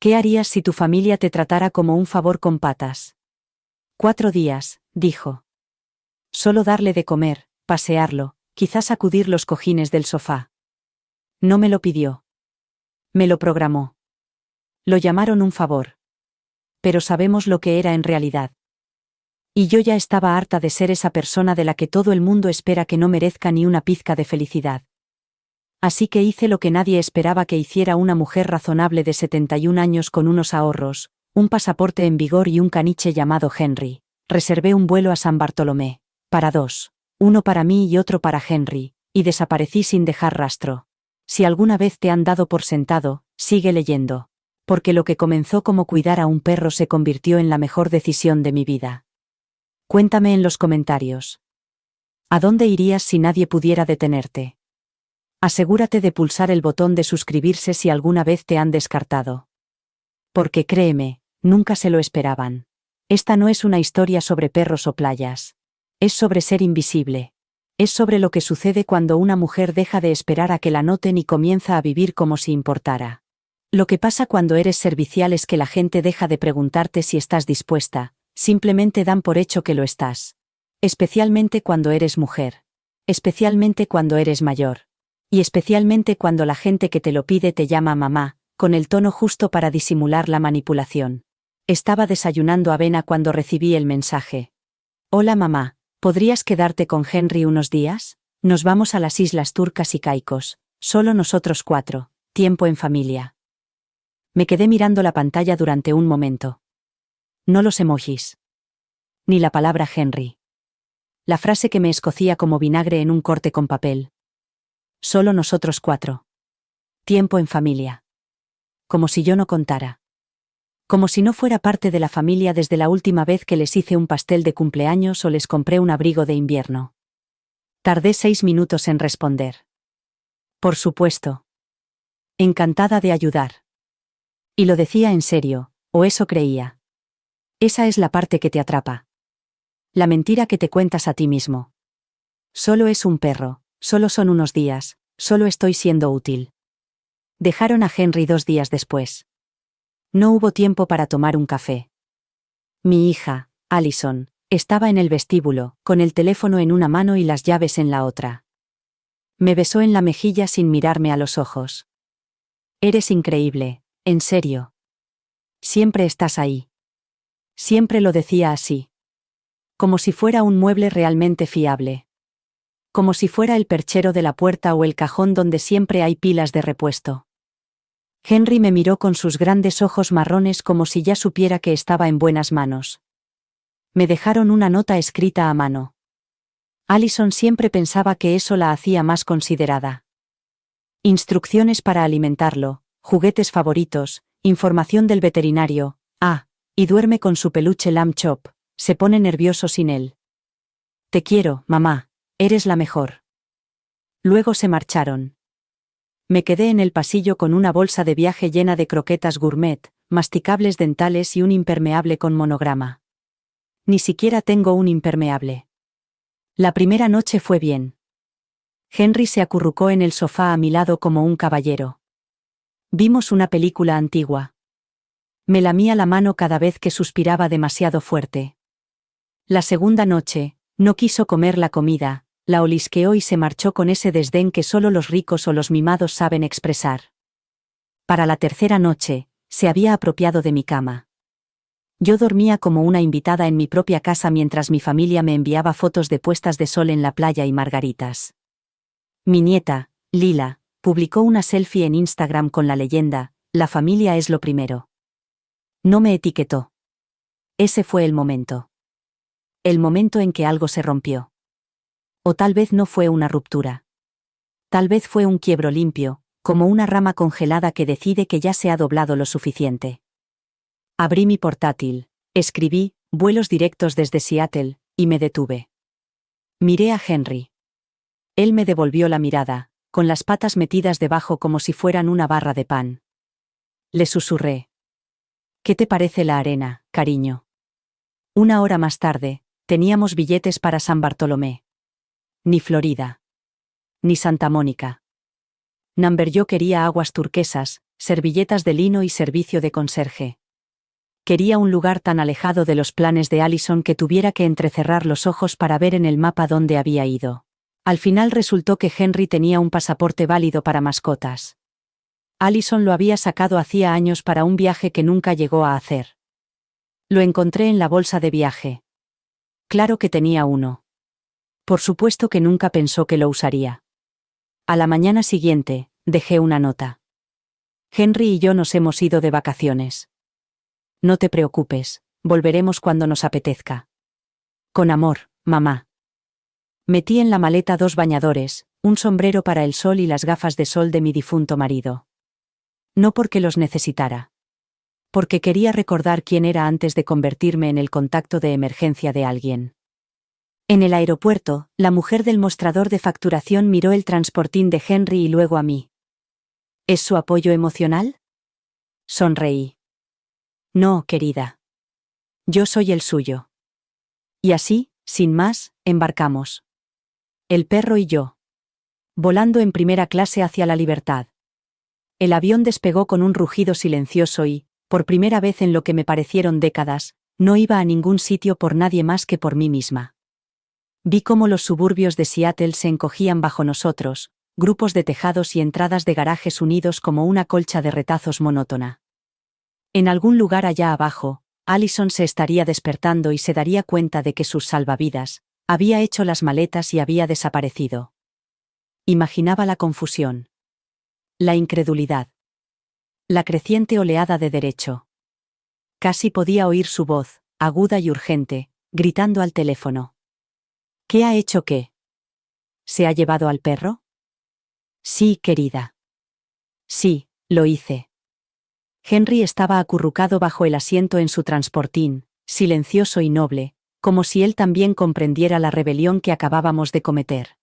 ¿Qué harías si tu familia te tratara como un favor con patas? 4 días, dijo. Solo darle de comer, pasearlo, quizás sacudir los cojines del sofá. No me lo pidió. Me lo programó. Lo llamaron un favor. Pero sabemos lo que era en realidad. Y yo ya estaba harta de ser esa persona de la que todo el mundo espera que no merezca ni una pizca de felicidad. Así que hice lo que nadie esperaba que hiciera una mujer razonable de 71 años con unos ahorros, un pasaporte en vigor y un caniche llamado Henry. Reservé un vuelo a San Bartolomé, para 2, uno para mí y otro para Henry, y desaparecí sin dejar rastro. Si alguna vez te han dado por sentado, sigue leyendo. Porque lo que comenzó como cuidar a un perro se convirtió en la mejor decisión de mi vida. Cuéntame en los comentarios. ¿A dónde irías si nadie pudiera detenerte? Asegúrate de pulsar el botón de suscribirse si alguna vez te han descartado. Porque créeme, nunca se lo esperaban. Esta no es una historia sobre perros o playas. Es sobre ser invisible. Es sobre lo que sucede cuando una mujer deja de esperar a que la noten y comienza a vivir como si importara. Lo que pasa cuando eres servicial es que la gente deja de preguntarte si estás dispuesta, simplemente dan por hecho que lo estás. Especialmente cuando eres mujer. Especialmente cuando eres mayor. Y especialmente cuando la gente que te lo pide te llama mamá, con el tono justo para disimular la manipulación. Estaba desayunando avena cuando recibí el mensaje. Hola mamá, ¿podrías quedarte con Henry unos días? Nos vamos a las Islas Turcas y Caicos, solo nosotros 4, tiempo en familia. Me quedé mirando la pantalla durante un momento. No los emojis. Ni la palabra Henry. La frase que me escocía como vinagre en un corte con papel. Solo nosotros 4. Tiempo en familia. Como si yo no contara. Como si no fuera parte de la familia desde la última vez que les hice un pastel de cumpleaños o les compré un abrigo de invierno. Tardé 6 minutos en responder. Por supuesto. Encantada de ayudar. Y lo decía en serio, o eso creía. Esa es la parte que te atrapa. La mentira que te cuentas a ti mismo. Solo es un perro, solo son unos días, solo estoy siendo útil. Dejaron a Henry 2 días después. No hubo tiempo para tomar un café. Mi hija, Allison, estaba en el vestíbulo, con el teléfono en una mano y las llaves en la otra. Me besó en la mejilla sin mirarme a los ojos. Eres increíble, en serio. Siempre estás ahí. Siempre lo decía así. Como si fuera un mueble realmente fiable. Como si fuera el perchero de la puerta o el cajón donde siempre hay pilas de repuesto. Henry me miró con sus grandes ojos marrones como si ya supiera que estaba en buenas manos. Me dejaron una nota escrita a mano. Allison siempre pensaba que eso la hacía más considerada. Instrucciones para alimentarlo, juguetes favoritos, información del veterinario, y duerme con su peluche Lamb Chop, se pone nervioso sin él. Te quiero, mamá. Eres la mejor. Luego se marcharon. Me quedé en el pasillo con una bolsa de viaje llena de croquetas gourmet, masticables dentales y un impermeable con monograma. Ni siquiera tengo un impermeable. La primera noche fue bien. Henry se acurrucó en el sofá a mi lado como un caballero. Vimos una película antigua. Me lamía la mano cada vez que suspiraba demasiado fuerte. La segunda noche, no quiso comer la comida, la olisqueó y se marchó con ese desdén que solo los ricos o los mimados saben expresar. Para la tercera noche, se había apropiado de mi cama. Yo dormía como una invitada en mi propia casa mientras mi familia me enviaba fotos de puestas de sol en la playa y margaritas. Mi nieta, Lila, publicó una selfie en Instagram con la leyenda, «La familia es lo primero». No me etiquetó. Ese fue el momento. El momento en que algo se rompió. O tal vez no fue una ruptura. Tal vez fue un quiebro limpio, como una rama congelada que decide que ya se ha doblado lo suficiente. Abrí mi portátil, escribí, vuelos directos desde Seattle, y me detuve. Miré a Henry. Él me devolvió la mirada, con las patas metidas debajo como si fueran una barra de pan. Le susurré. ¿Qué te parece la arena, cariño? 1 hora más tarde, teníamos billetes para San Bartolomé. Ni Florida. Ni Santa Mónica. Yo quería aguas turquesas, servilletas de lino y servicio de conserje. Quería un lugar tan alejado de los planes de Allison que tuviera que entrecerrar los ojos para ver en el mapa dónde había ido. Al final resultó que Henry tenía un pasaporte válido para mascotas. Allison lo había sacado hacía años para un viaje que nunca llegó a hacer. Lo encontré en la bolsa de viaje. Claro que tenía uno. Por supuesto que nunca pensó que lo usaría. A la mañana siguiente, dejé una nota. Henry y yo nos hemos ido de vacaciones. No te preocupes, volveremos cuando nos apetezca. Con amor, mamá. Metí en la maleta 2 bañadores, un sombrero para el sol y las gafas de sol de mi difunto marido. No porque los necesitara. Porque quería recordar quién era antes de convertirme en el contacto de emergencia de alguien. En el aeropuerto, la mujer del mostrador de facturación miró el transportín de Henry y luego a mí. ¿Es su apoyo emocional? Sonreí. No, querida. Yo soy el suyo. Y así, sin más, embarcamos. El perro y yo. Volando en primera clase hacia la libertad. El avión despegó con un rugido silencioso y, por primera vez en lo que me parecieron décadas, no iba a ningún sitio por nadie más que por mí misma. Vi cómo los suburbios de Seattle se encogían bajo nosotros, grupos de tejados y entradas de garajes unidos como una colcha de retazos monótona. En algún lugar allá abajo, Allison se estaría despertando y se daría cuenta de que sus salvavidas había hecho las maletas y había desaparecido. Imaginaba la confusión. La incredulidad. La creciente oleada de derecho. Casi podía oír su voz, aguda y urgente, gritando al teléfono. ¿Qué ha hecho qué? ¿Se ha llevado al perro? Sí, querida. Sí, lo hice. Henry estaba acurrucado bajo el asiento en su transportín, silencioso y noble, como si él también comprendiera la rebelión que acabábamos de cometer.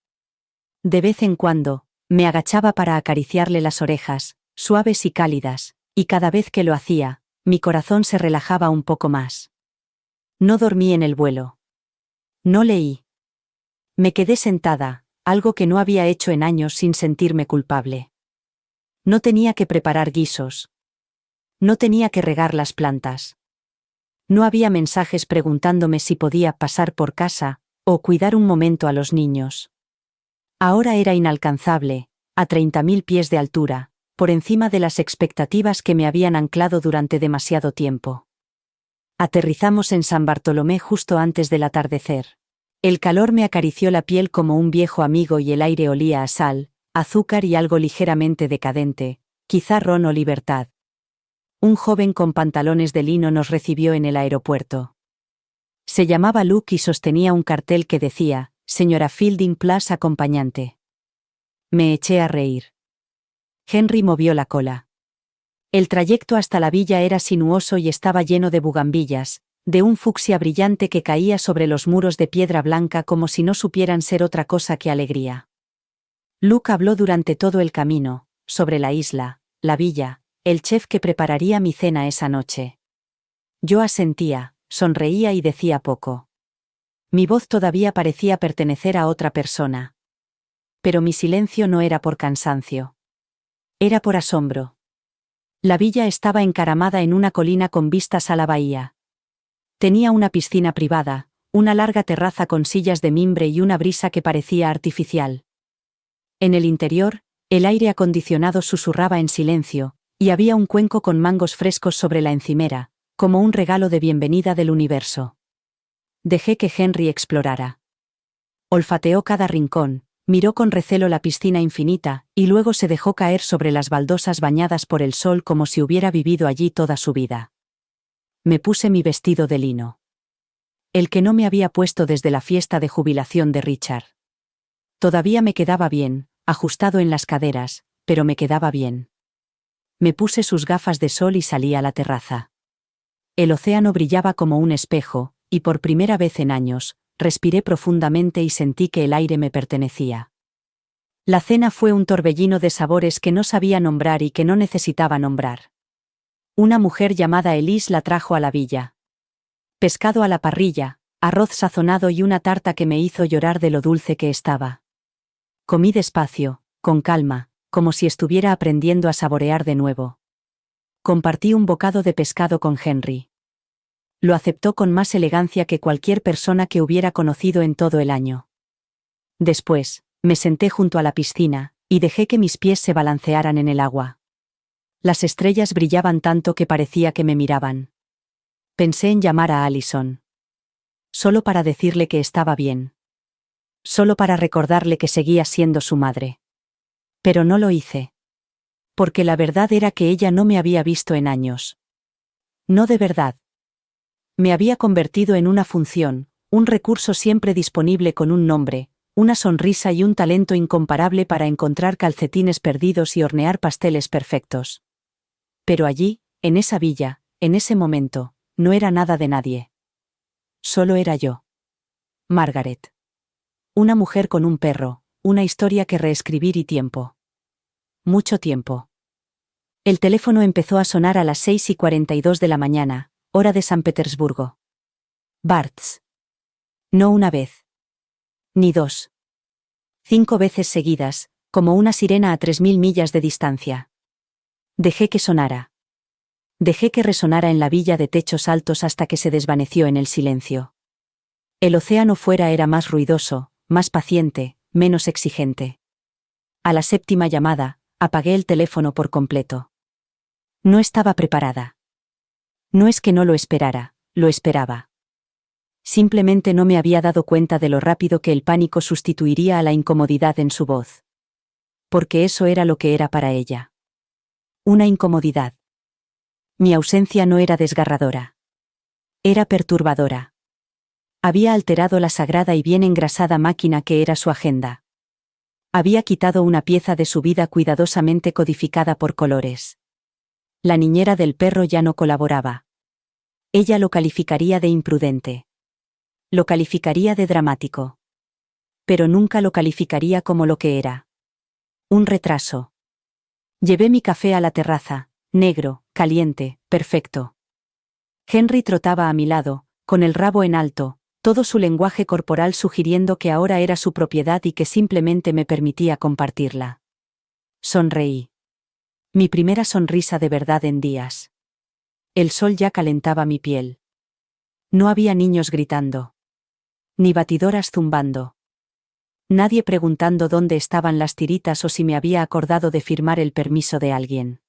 De vez en cuando, me agachaba para acariciarle las orejas, suaves y cálidas, y cada vez que lo hacía, mi corazón se relajaba un poco más. No dormí en el vuelo. No leí. Me quedé sentada, algo que no había hecho en años sin sentirme culpable. No tenía que preparar guisos. No tenía que regar las plantas. No había mensajes preguntándome si podía pasar por casa, o cuidar un momento a los niños. Ahora era inalcanzable, a 30.000 pies de altura, por encima de las expectativas que me habían anclado durante demasiado tiempo. Aterrizamos en San Bartolomé justo antes del atardecer. El calor me acarició la piel como un viejo amigo y el aire olía a sal, azúcar y algo ligeramente decadente, quizá ron o libertad. Un joven con pantalones de lino nos recibió en el aeropuerto. Se llamaba Luke y sostenía un cartel que decía, Señora Fielding Plus acompañante. Me eché a reír. Henry movió la cola. El trayecto hasta la villa era sinuoso y estaba lleno de bugambillas, de un fucsia brillante que caía sobre los muros de piedra blanca como si no supieran ser otra cosa que alegría. Luke habló durante todo el camino, sobre la isla, la villa, el chef que prepararía mi cena esa noche. Yo asentía, sonreía y decía poco. Mi voz todavía parecía pertenecer a otra persona. Pero mi silencio no era por cansancio. Era por asombro. La villa estaba encaramada en una colina con vistas a la bahía. Tenía una piscina privada, una larga terraza con sillas de mimbre y una brisa que parecía artificial. En el interior, el aire acondicionado susurraba en silencio, y había un cuenco con mangos frescos sobre la encimera, como un regalo de bienvenida del universo. Dejé que Henry explorara. Olfateó cada rincón, miró con recelo la piscina infinita, y luego se dejó caer sobre las baldosas bañadas por el sol como si hubiera vivido allí toda su vida. Me puse mi vestido de lino. El que no me había puesto desde la fiesta de jubilación de Richard. Todavía me quedaba bien, ajustado en las caderas, pero me quedaba bien. Me puse sus gafas de sol y salí a la terraza. El océano brillaba como un espejo, y por primera vez en años, respiré profundamente y sentí que el aire me pertenecía. La cena fue un torbellino de sabores que no sabía nombrar y que no necesitaba nombrar. Una mujer llamada Elise la trajo a la villa. Pescado a la parrilla, arroz sazonado y una tarta que me hizo llorar de lo dulce que estaba. Comí despacio, con calma, como si estuviera aprendiendo a saborear de nuevo. Compartí un bocado de pescado con Henry. Lo aceptó con más elegancia que cualquier persona que hubiera conocido en todo el año. Después, me senté junto a la piscina, y dejé que mis pies se balancearan en el agua. Las estrellas brillaban tanto que parecía que me miraban. Pensé en llamar a Allison. Solo para decirle que estaba bien. Solo para recordarle que seguía siendo su madre. Pero no lo hice. Porque la verdad era que ella no me había visto en años. No de verdad. Me había convertido en una función, un recurso siempre disponible con un nombre, una sonrisa y un talento incomparable para encontrar calcetines perdidos y hornear pasteles perfectos. Pero allí, en esa villa, en ese momento, no era nada de nadie. Solo era yo. Margaret. Una mujer con un perro, una historia que reescribir y tiempo. Mucho tiempo. El teléfono empezó a sonar a las 6:42 de la mañana, hora de San Petersburgo. Bartz. No una vez. Ni dos. 5 veces seguidas, como una sirena a 3000 millas de distancia. Dejé que sonara. Dejé que resonara en la villa de techos altos hasta que se desvaneció en el silencio. El océano fuera era más ruidoso, más paciente, menos exigente. A la 7ª llamada, apagué el teléfono por completo. No estaba preparada. No es que no lo esperara, lo esperaba. Simplemente no me había dado cuenta de lo rápido que el pánico sustituiría a la incomodidad en su voz. Porque eso era lo que era para ella. Una incomodidad. Mi ausencia no era desgarradora. Era perturbadora. Había alterado la sagrada y bien engrasada máquina que era su agenda. Había quitado una pieza de su vida cuidadosamente codificada por colores. La niñera del perro ya no colaboraba. Ella lo calificaría de imprudente. Lo calificaría de dramático. Pero nunca lo calificaría como lo que era. Un retraso. Llevé mi café a la terraza, negro, caliente, perfecto. Henry trotaba a mi lado, con el rabo en alto, todo su lenguaje corporal sugiriendo que ahora era su propiedad y que simplemente me permitía compartirla. Sonreí. Mi primera sonrisa de verdad en días. El sol ya calentaba mi piel. No había niños gritando. Ni batidoras zumbando. Nadie preguntando dónde estaban las tiritas o si me había acordado de firmar el permiso de alguien.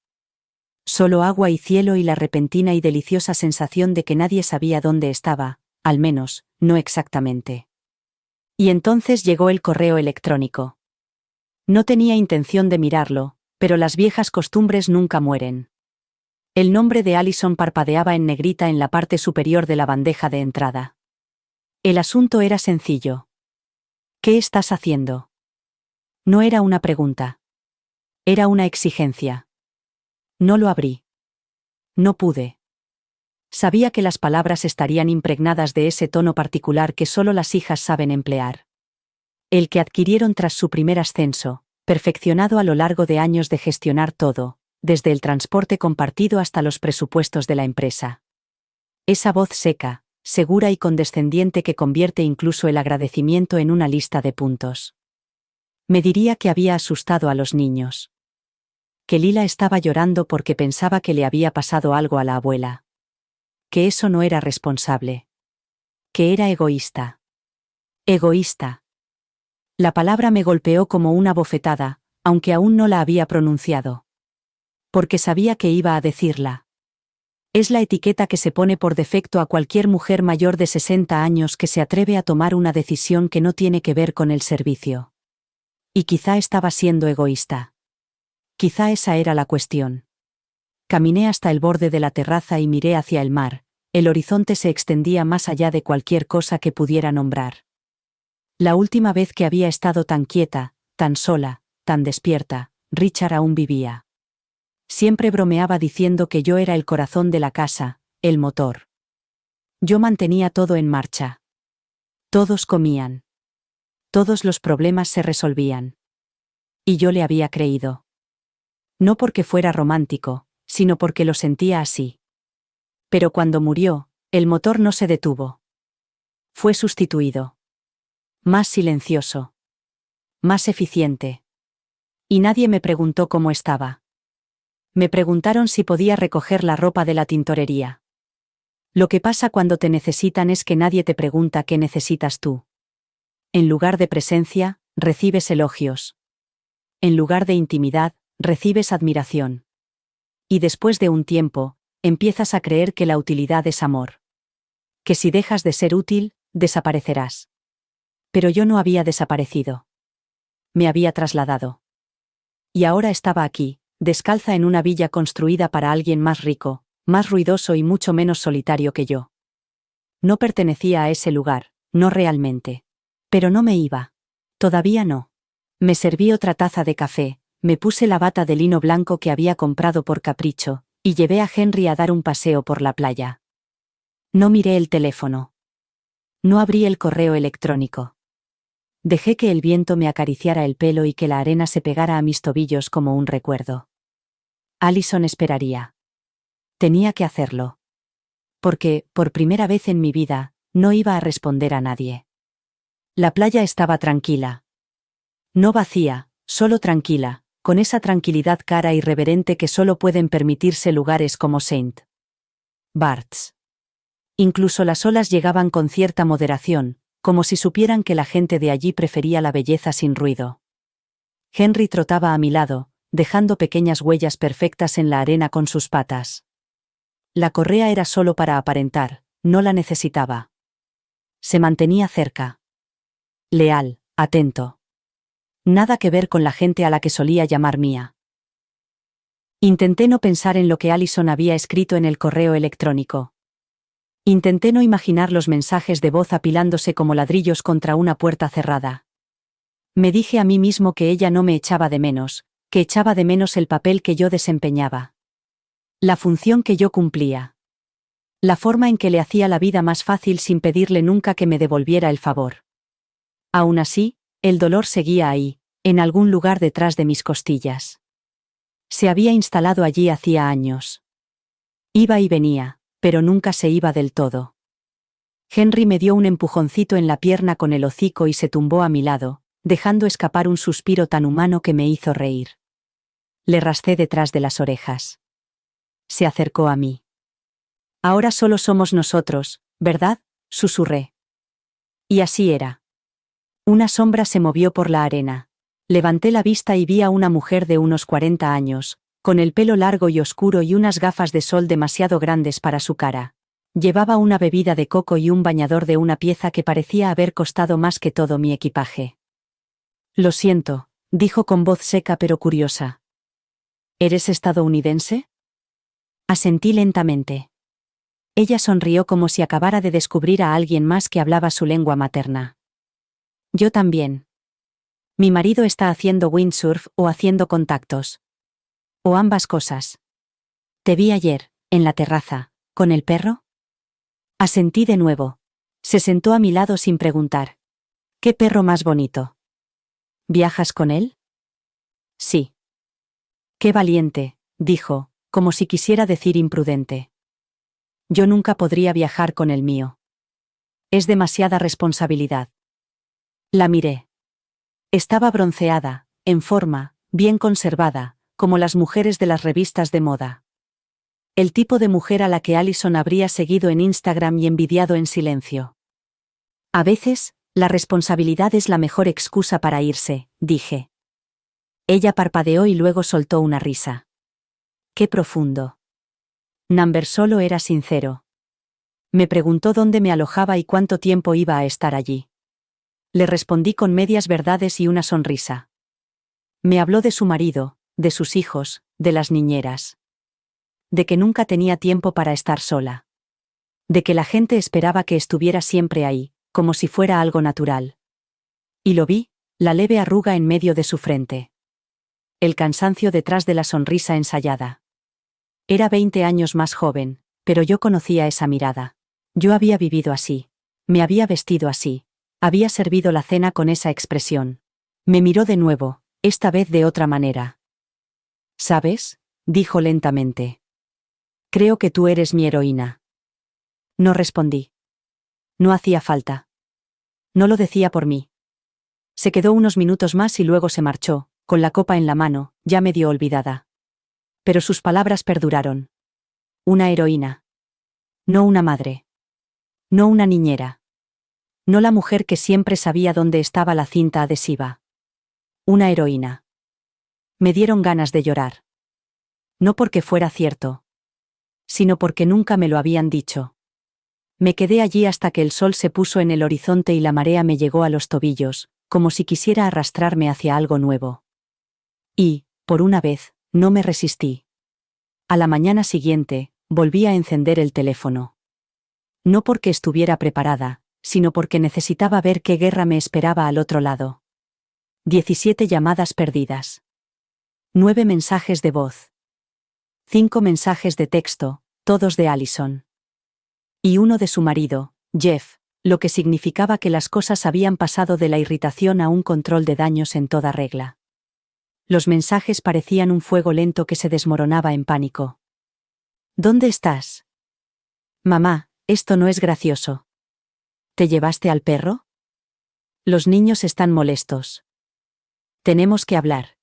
Solo agua y cielo y la repentina y deliciosa sensación de que nadie sabía dónde estaba, al menos, no exactamente. Y entonces llegó el correo electrónico. No tenía intención de mirarlo, pero las viejas costumbres nunca mueren. El nombre de Allison parpadeaba en negrita en la parte superior de la bandeja de entrada. El asunto era sencillo. ¿Qué estás haciendo? No era una pregunta. Era una exigencia. No lo abrí. No pude. Sabía que las palabras estarían impregnadas de ese tono particular que solo las hijas saben emplear. El que adquirieron tras su primer ascenso, perfeccionado a lo largo de años de gestionar todo, desde el transporte compartido hasta los presupuestos de la empresa. Esa voz seca, segura y condescendiente que convierte incluso el agradecimiento en una lista de puntos. Me diría que había asustado a los niños. Que Lila estaba llorando porque pensaba que le había pasado algo a la abuela. Que eso no era responsable. Que era egoísta. Egoísta. La palabra me golpeó como una bofetada, aunque aún no la había pronunciado. Porque sabía que iba a decirla. Es la etiqueta que se pone por defecto a cualquier mujer mayor de 60 años que se atreve a tomar una decisión que no tiene que ver con el servicio. Y quizá estaba siendo egoísta. Quizá esa era la cuestión. Caminé hasta el borde de la terraza y miré hacia el mar. El horizonte se extendía más allá de cualquier cosa que pudiera nombrar. La última vez que había estado tan quieta, tan sola, tan despierta, Richard aún vivía. Siempre bromeaba diciendo que yo era el corazón de la casa, el motor. Yo mantenía todo en marcha. Todos comían. Todos los problemas se resolvían. Y yo le había creído. No porque fuera romántico, sino porque lo sentía así. Pero cuando murió, el motor no se detuvo. Fue sustituido. Más silencioso. Más eficiente. Y nadie me preguntó cómo estaba. Me preguntaron si podía recoger la ropa de la tintorería. Lo que pasa cuando te necesitan es que nadie te pregunta qué necesitas tú. En lugar de presencia, recibes elogios. En lugar de intimidad, recibes admiración. Y después de un tiempo, empiezas a creer que la utilidad es amor. Que si dejas de ser útil, desaparecerás. Pero yo no había desaparecido. Me había trasladado. Y ahora estaba aquí, descalza en una villa construida para alguien más rico, más ruidoso y mucho menos solitario que yo. No pertenecía a ese lugar, no realmente. Pero no me iba. Todavía no. Me serví otra taza de café, me puse la bata de lino blanco que había comprado por capricho, y llevé a Henry a dar un paseo por la playa. No miré el teléfono. No abrí el correo electrónico. Dejé que el viento me acariciara el pelo y que la arena se pegara a mis tobillos como un recuerdo. Allison esperaría. Tenía que hacerlo. Porque, por primera vez en mi vida, no iba a responder a nadie. La playa estaba tranquila. No vacía, solo tranquila, con esa tranquilidad cara y reverente que solo pueden permitirse lugares como St. Bart's. Incluso las olas llegaban con cierta moderación, como si supieran que la gente de allí prefería la belleza sin ruido. Henry trotaba a mi lado, dejando pequeñas huellas perfectas en la arena con sus patas. La correa era solo para aparentar, no la necesitaba. Se mantenía cerca. Leal, atento. Nada que ver con la gente a la que solía llamar mía. Intenté no pensar en lo que Allison había escrito en el correo electrónico. Intenté no imaginar los mensajes de voz apilándose como ladrillos contra una puerta cerrada. Me dije a mí mismo que ella no me echaba de menos, que echaba de menos el papel que yo desempeñaba. La función que yo cumplía. La forma en que le hacía la vida más fácil sin pedirle nunca que me devolviera el favor. Aún así, el dolor seguía ahí, en algún lugar detrás de mis costillas. Se había instalado allí hacía años. Iba y venía, pero nunca se iba del todo. Henry me dio un empujoncito en la pierna con el hocico y se tumbó a mi lado, dejando escapar un suspiro tan humano que me hizo reír. Le rastré detrás de las orejas. Se acercó a mí. Ahora solo somos nosotros, ¿verdad?, susurré. Y así era. Una sombra se movió por la arena. Levanté la vista y vi a una mujer de unos 40 años, con el pelo largo y oscuro y unas gafas de sol demasiado grandes para su cara. Llevaba una bebida de coco y un bañador de una pieza que parecía haber costado más que todo mi equipaje. Lo siento, dijo con voz seca pero curiosa. ¿Eres estadounidense? Asentí lentamente. Ella sonrió como si acabara de descubrir a alguien más que hablaba su lengua materna. Yo también. Mi marido está haciendo windsurf o haciendo contactos. O ambas cosas. Te vi ayer, en la terraza, ¿con el perro? Asentí de nuevo. Se sentó a mi lado sin preguntar. ¿Qué perro más bonito? ¿Viajas con él? Sí. Qué valiente, dijo, como si quisiera decir imprudente. Yo nunca podría viajar con el mío. Es demasiada responsabilidad. La miré. Estaba bronceada, en forma, bien conservada, como las mujeres de las revistas de moda. El tipo de mujer a la que Allison habría seguido en Instagram y envidiado en silencio. A veces, la responsabilidad es la mejor excusa para irse, dije. Ella parpadeó y luego soltó una risa. Qué profundo. Number solo era sincero. Me preguntó dónde me alojaba y cuánto tiempo iba a estar allí. Le respondí con medias verdades y una sonrisa. Me habló de su marido, de sus hijos, de las niñeras. De que nunca tenía tiempo para estar sola. De que la gente esperaba que estuviera siempre ahí, como si fuera algo natural. Y lo vi, la leve arruga en medio de su frente. El cansancio detrás de la sonrisa ensayada. Era 20 años más joven, pero yo conocía esa mirada. Yo había vivido así. Me había vestido así. Había servido la cena con esa expresión. Me miró de nuevo, esta vez de otra manera. ¿Sabes?, dijo lentamente. Creo que tú eres mi heroína. No respondí. No hacía falta. No lo decía por mí. Se quedó unos minutos más y luego se marchó, con la copa en la mano, ya medio olvidada. Pero sus palabras perduraron. Una heroína. No una madre. No una niñera. No la mujer que siempre sabía dónde estaba la cinta adhesiva. Una heroína. Me dieron ganas de llorar. No porque fuera cierto, sino porque nunca me lo habían dicho. Me quedé allí hasta que el sol se puso en el horizonte y la marea me llegó a los tobillos, como si quisiera arrastrarme hacia algo nuevo. Y, por una vez, no me resistí. A la mañana siguiente, volví a encender el teléfono. No porque estuviera preparada, sino porque necesitaba ver qué guerra me esperaba al otro lado. 17 llamadas perdidas. 9 mensajes de voz. 5 mensajes de texto, todos de Allison. Y uno de su marido, Jeff, lo que significaba que las cosas habían pasado de la irritación a un control de daños en toda regla. Los mensajes parecían un fuego lento que se desmoronaba en pánico. ¿Dónde estás? Mamá, esto no es gracioso. ¿Te llevaste al perro? Los niños están molestos. Tenemos que hablar.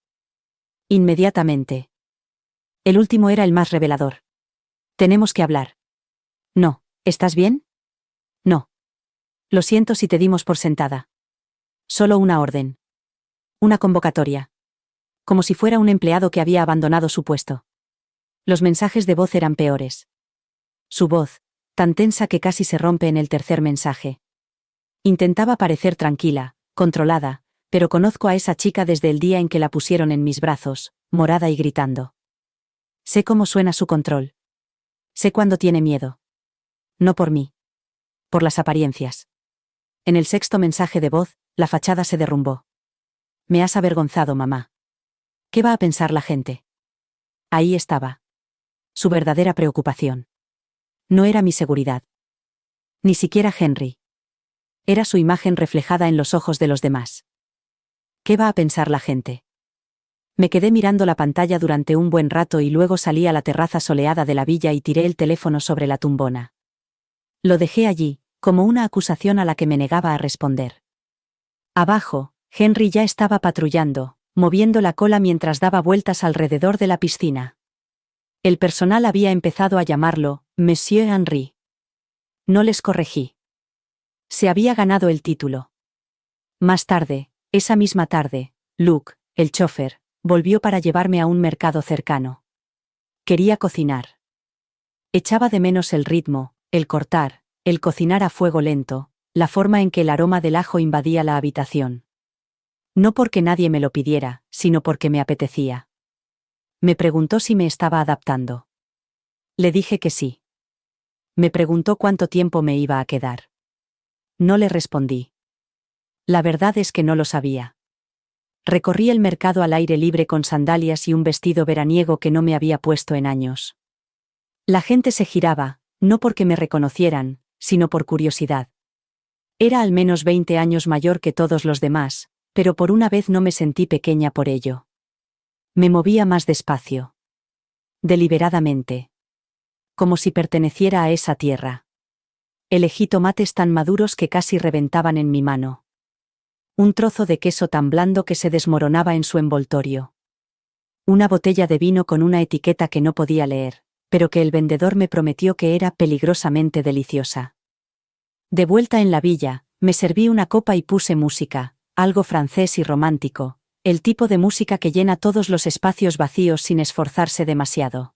Inmediatamente. El último era el más revelador. Tenemos que hablar. No, ¿estás bien? No. Lo siento si te dimos por sentada. Solo una orden. Una convocatoria. Como si fuera un empleado que había abandonado su puesto. Los mensajes de voz eran peores. Su voz, tan tensa que casi se rompe en el tercer mensaje. Intentaba parecer tranquila, controlada, pero conozco a esa chica desde el día en que la pusieron en mis brazos, morada y gritando. Sé cómo suena su control. Sé cuándo tiene miedo. No por mí. Por las apariencias. En el sexto mensaje de voz, la fachada se derrumbó. Me has avergonzado, mamá. ¿Qué va a pensar la gente? Ahí estaba. Su verdadera preocupación. No era mi seguridad. Ni siquiera Henry. Era su imagen reflejada en los ojos de los demás. ¿Qué va a pensar la gente? Me quedé mirando la pantalla durante un buen rato y luego salí a la terraza soleada de la villa y tiré el teléfono sobre la tumbona. Lo dejé allí, como una acusación a la que me negaba a responder. Abajo, Henry ya estaba patrullando, moviendo la cola mientras daba vueltas alrededor de la piscina. El personal había empezado a llamarlo Monsieur Henry. No les corregí. Se había ganado el título. Más tarde, esa misma tarde, Luke, el chofer, volvió para llevarme a un mercado cercano. Quería cocinar. Echaba de menos el ritmo, el cortar, el cocinar a fuego lento, la forma en que el aroma del ajo invadía la habitación. No porque nadie me lo pidiera, sino porque me apetecía. Me preguntó si me estaba adaptando. Le dije que sí. Me preguntó cuánto tiempo me iba a quedar. No le respondí. La verdad es que no lo sabía. Recorrí el mercado al aire libre con sandalias y un vestido veraniego que no me había puesto en años. La gente se giraba, no porque me reconocieran, sino por curiosidad. Era al menos 20 años mayor que todos los demás, pero por una vez no me sentí pequeña por ello. Me movía más despacio. Deliberadamente. Como si perteneciera a esa tierra. Elegí tomates tan maduros que casi reventaban en mi mano. Un trozo de queso tan blando que se desmoronaba en su envoltorio. Una botella de vino con una etiqueta que no podía leer, pero que el vendedor me prometió que era peligrosamente deliciosa. De vuelta en la villa, me serví una copa y puse música, algo francés y romántico, el tipo de música que llena todos los espacios vacíos sin esforzarse demasiado.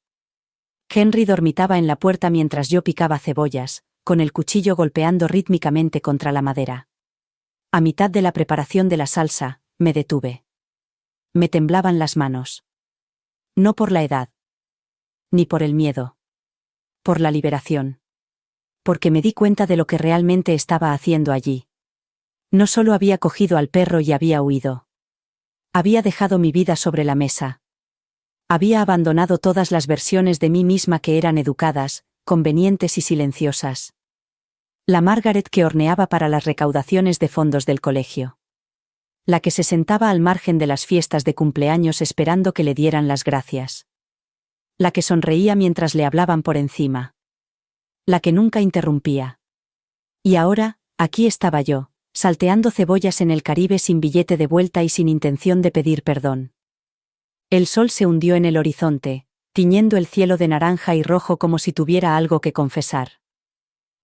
Henry dormitaba en la puerta mientras yo picaba cebollas, con el cuchillo golpeando rítmicamente contra la madera. A mitad de la preparación de la salsa, me detuve. Me temblaban las manos. No por la edad. Ni por el miedo. Por la liberación. Porque me di cuenta de lo que realmente estaba haciendo allí. No solo había cogido al perro y había huido. Había dejado mi vida sobre la mesa. Había abandonado todas las versiones de mí misma que eran educadas, convenientes y silenciosas. La Margaret que horneaba para las recaudaciones de fondos del colegio. La que se sentaba al margen de las fiestas de cumpleaños esperando que le dieran las gracias. La que sonreía mientras le hablaban por encima. La que nunca interrumpía. Y ahora, aquí estaba yo, salteando cebollas en el Caribe sin billete de vuelta y sin intención de pedir perdón. El sol se hundió en el horizonte, tiñendo el cielo de naranja y rojo como si tuviera algo que confesar.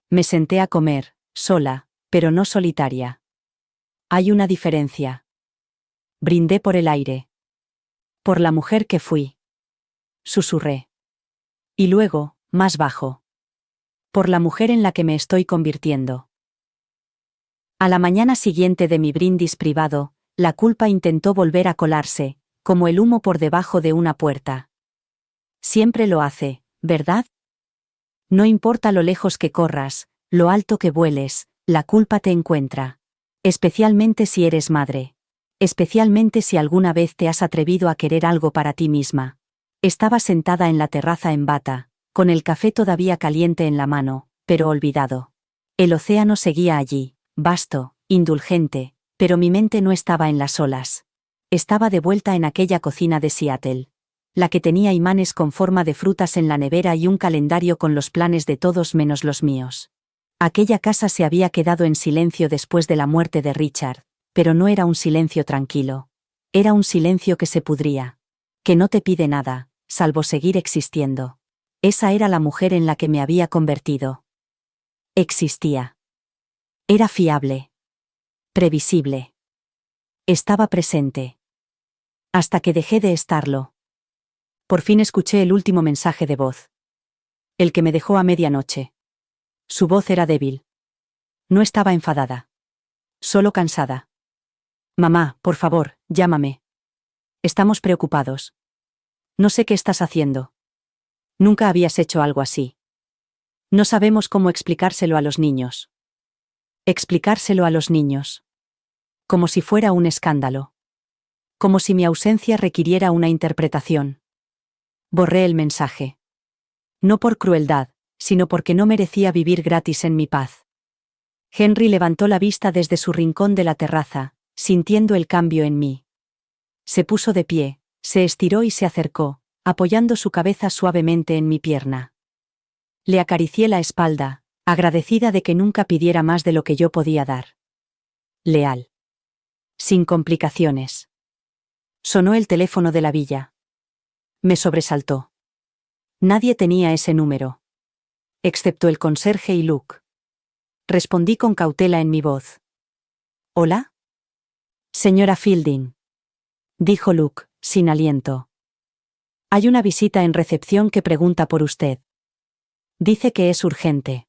Me senté a comer, sola, pero no solitaria. Hay una diferencia. Brindé por el aire. Por la mujer que fui. Susurré. Y luego, más bajo. Por la mujer en la que me estoy convirtiendo. A la mañana siguiente de mi brindis privado, la culpa intentó volver a colarse, como el humo por debajo de una puerta. Siempre lo hace, ¿verdad? No importa lo lejos que corras, lo alto que vueles, la culpa te encuentra. Especialmente si eres madre. Especialmente si alguna vez te has atrevido a querer algo para ti misma. Estaba sentada en la terraza en bata, con el café todavía caliente en la mano, pero olvidado. El océano seguía allí, vasto, indulgente, pero mi mente no estaba en las olas. Estaba de vuelta en aquella cocina de Seattle. La que tenía imanes con forma de frutas en la nevera y un calendario con los planes de todos menos los míos. Aquella casa se había quedado en silencio después de la muerte de Richard, pero no era un silencio tranquilo. Era un silencio que se pudría. Que no te pide nada, salvo seguir existiendo. Esa era la mujer en la que me había convertido. Existía. Era fiable. Previsible. Estaba presente. Hasta que dejé de estarlo. Por fin escuché el último mensaje de voz. El que me dejó a medianoche. Su voz era débil. No estaba enfadada. Solo cansada. Mamá, por favor, llámame. Estamos preocupados. No sé qué estás haciendo. Nunca habías hecho algo así. No sabemos cómo explicárselo a los niños. Explicárselo a los niños. Como si fuera un escándalo. Como si mi ausencia requiriera una interpretación. Borré el mensaje. No por crueldad, sino porque no merecía vivir gratis en mi paz. Henry levantó la vista desde su rincón de la terraza, sintiendo el cambio en mí. Se puso de pie, se estiró y se acercó, apoyando su cabeza suavemente en mi pierna. Le acaricié la espalda, agradecida de que nunca pidiera más de lo que yo podía dar. Leal. Sin complicaciones. Sonó el teléfono de la villa. Me sobresaltó. Nadie tenía ese número. Excepto el conserje y Luke. Respondí con cautela en mi voz. ¿Hola? Señora Fielding. Dijo Luke, sin aliento. Hay una visita en recepción que pregunta por usted. Dice que es urgente.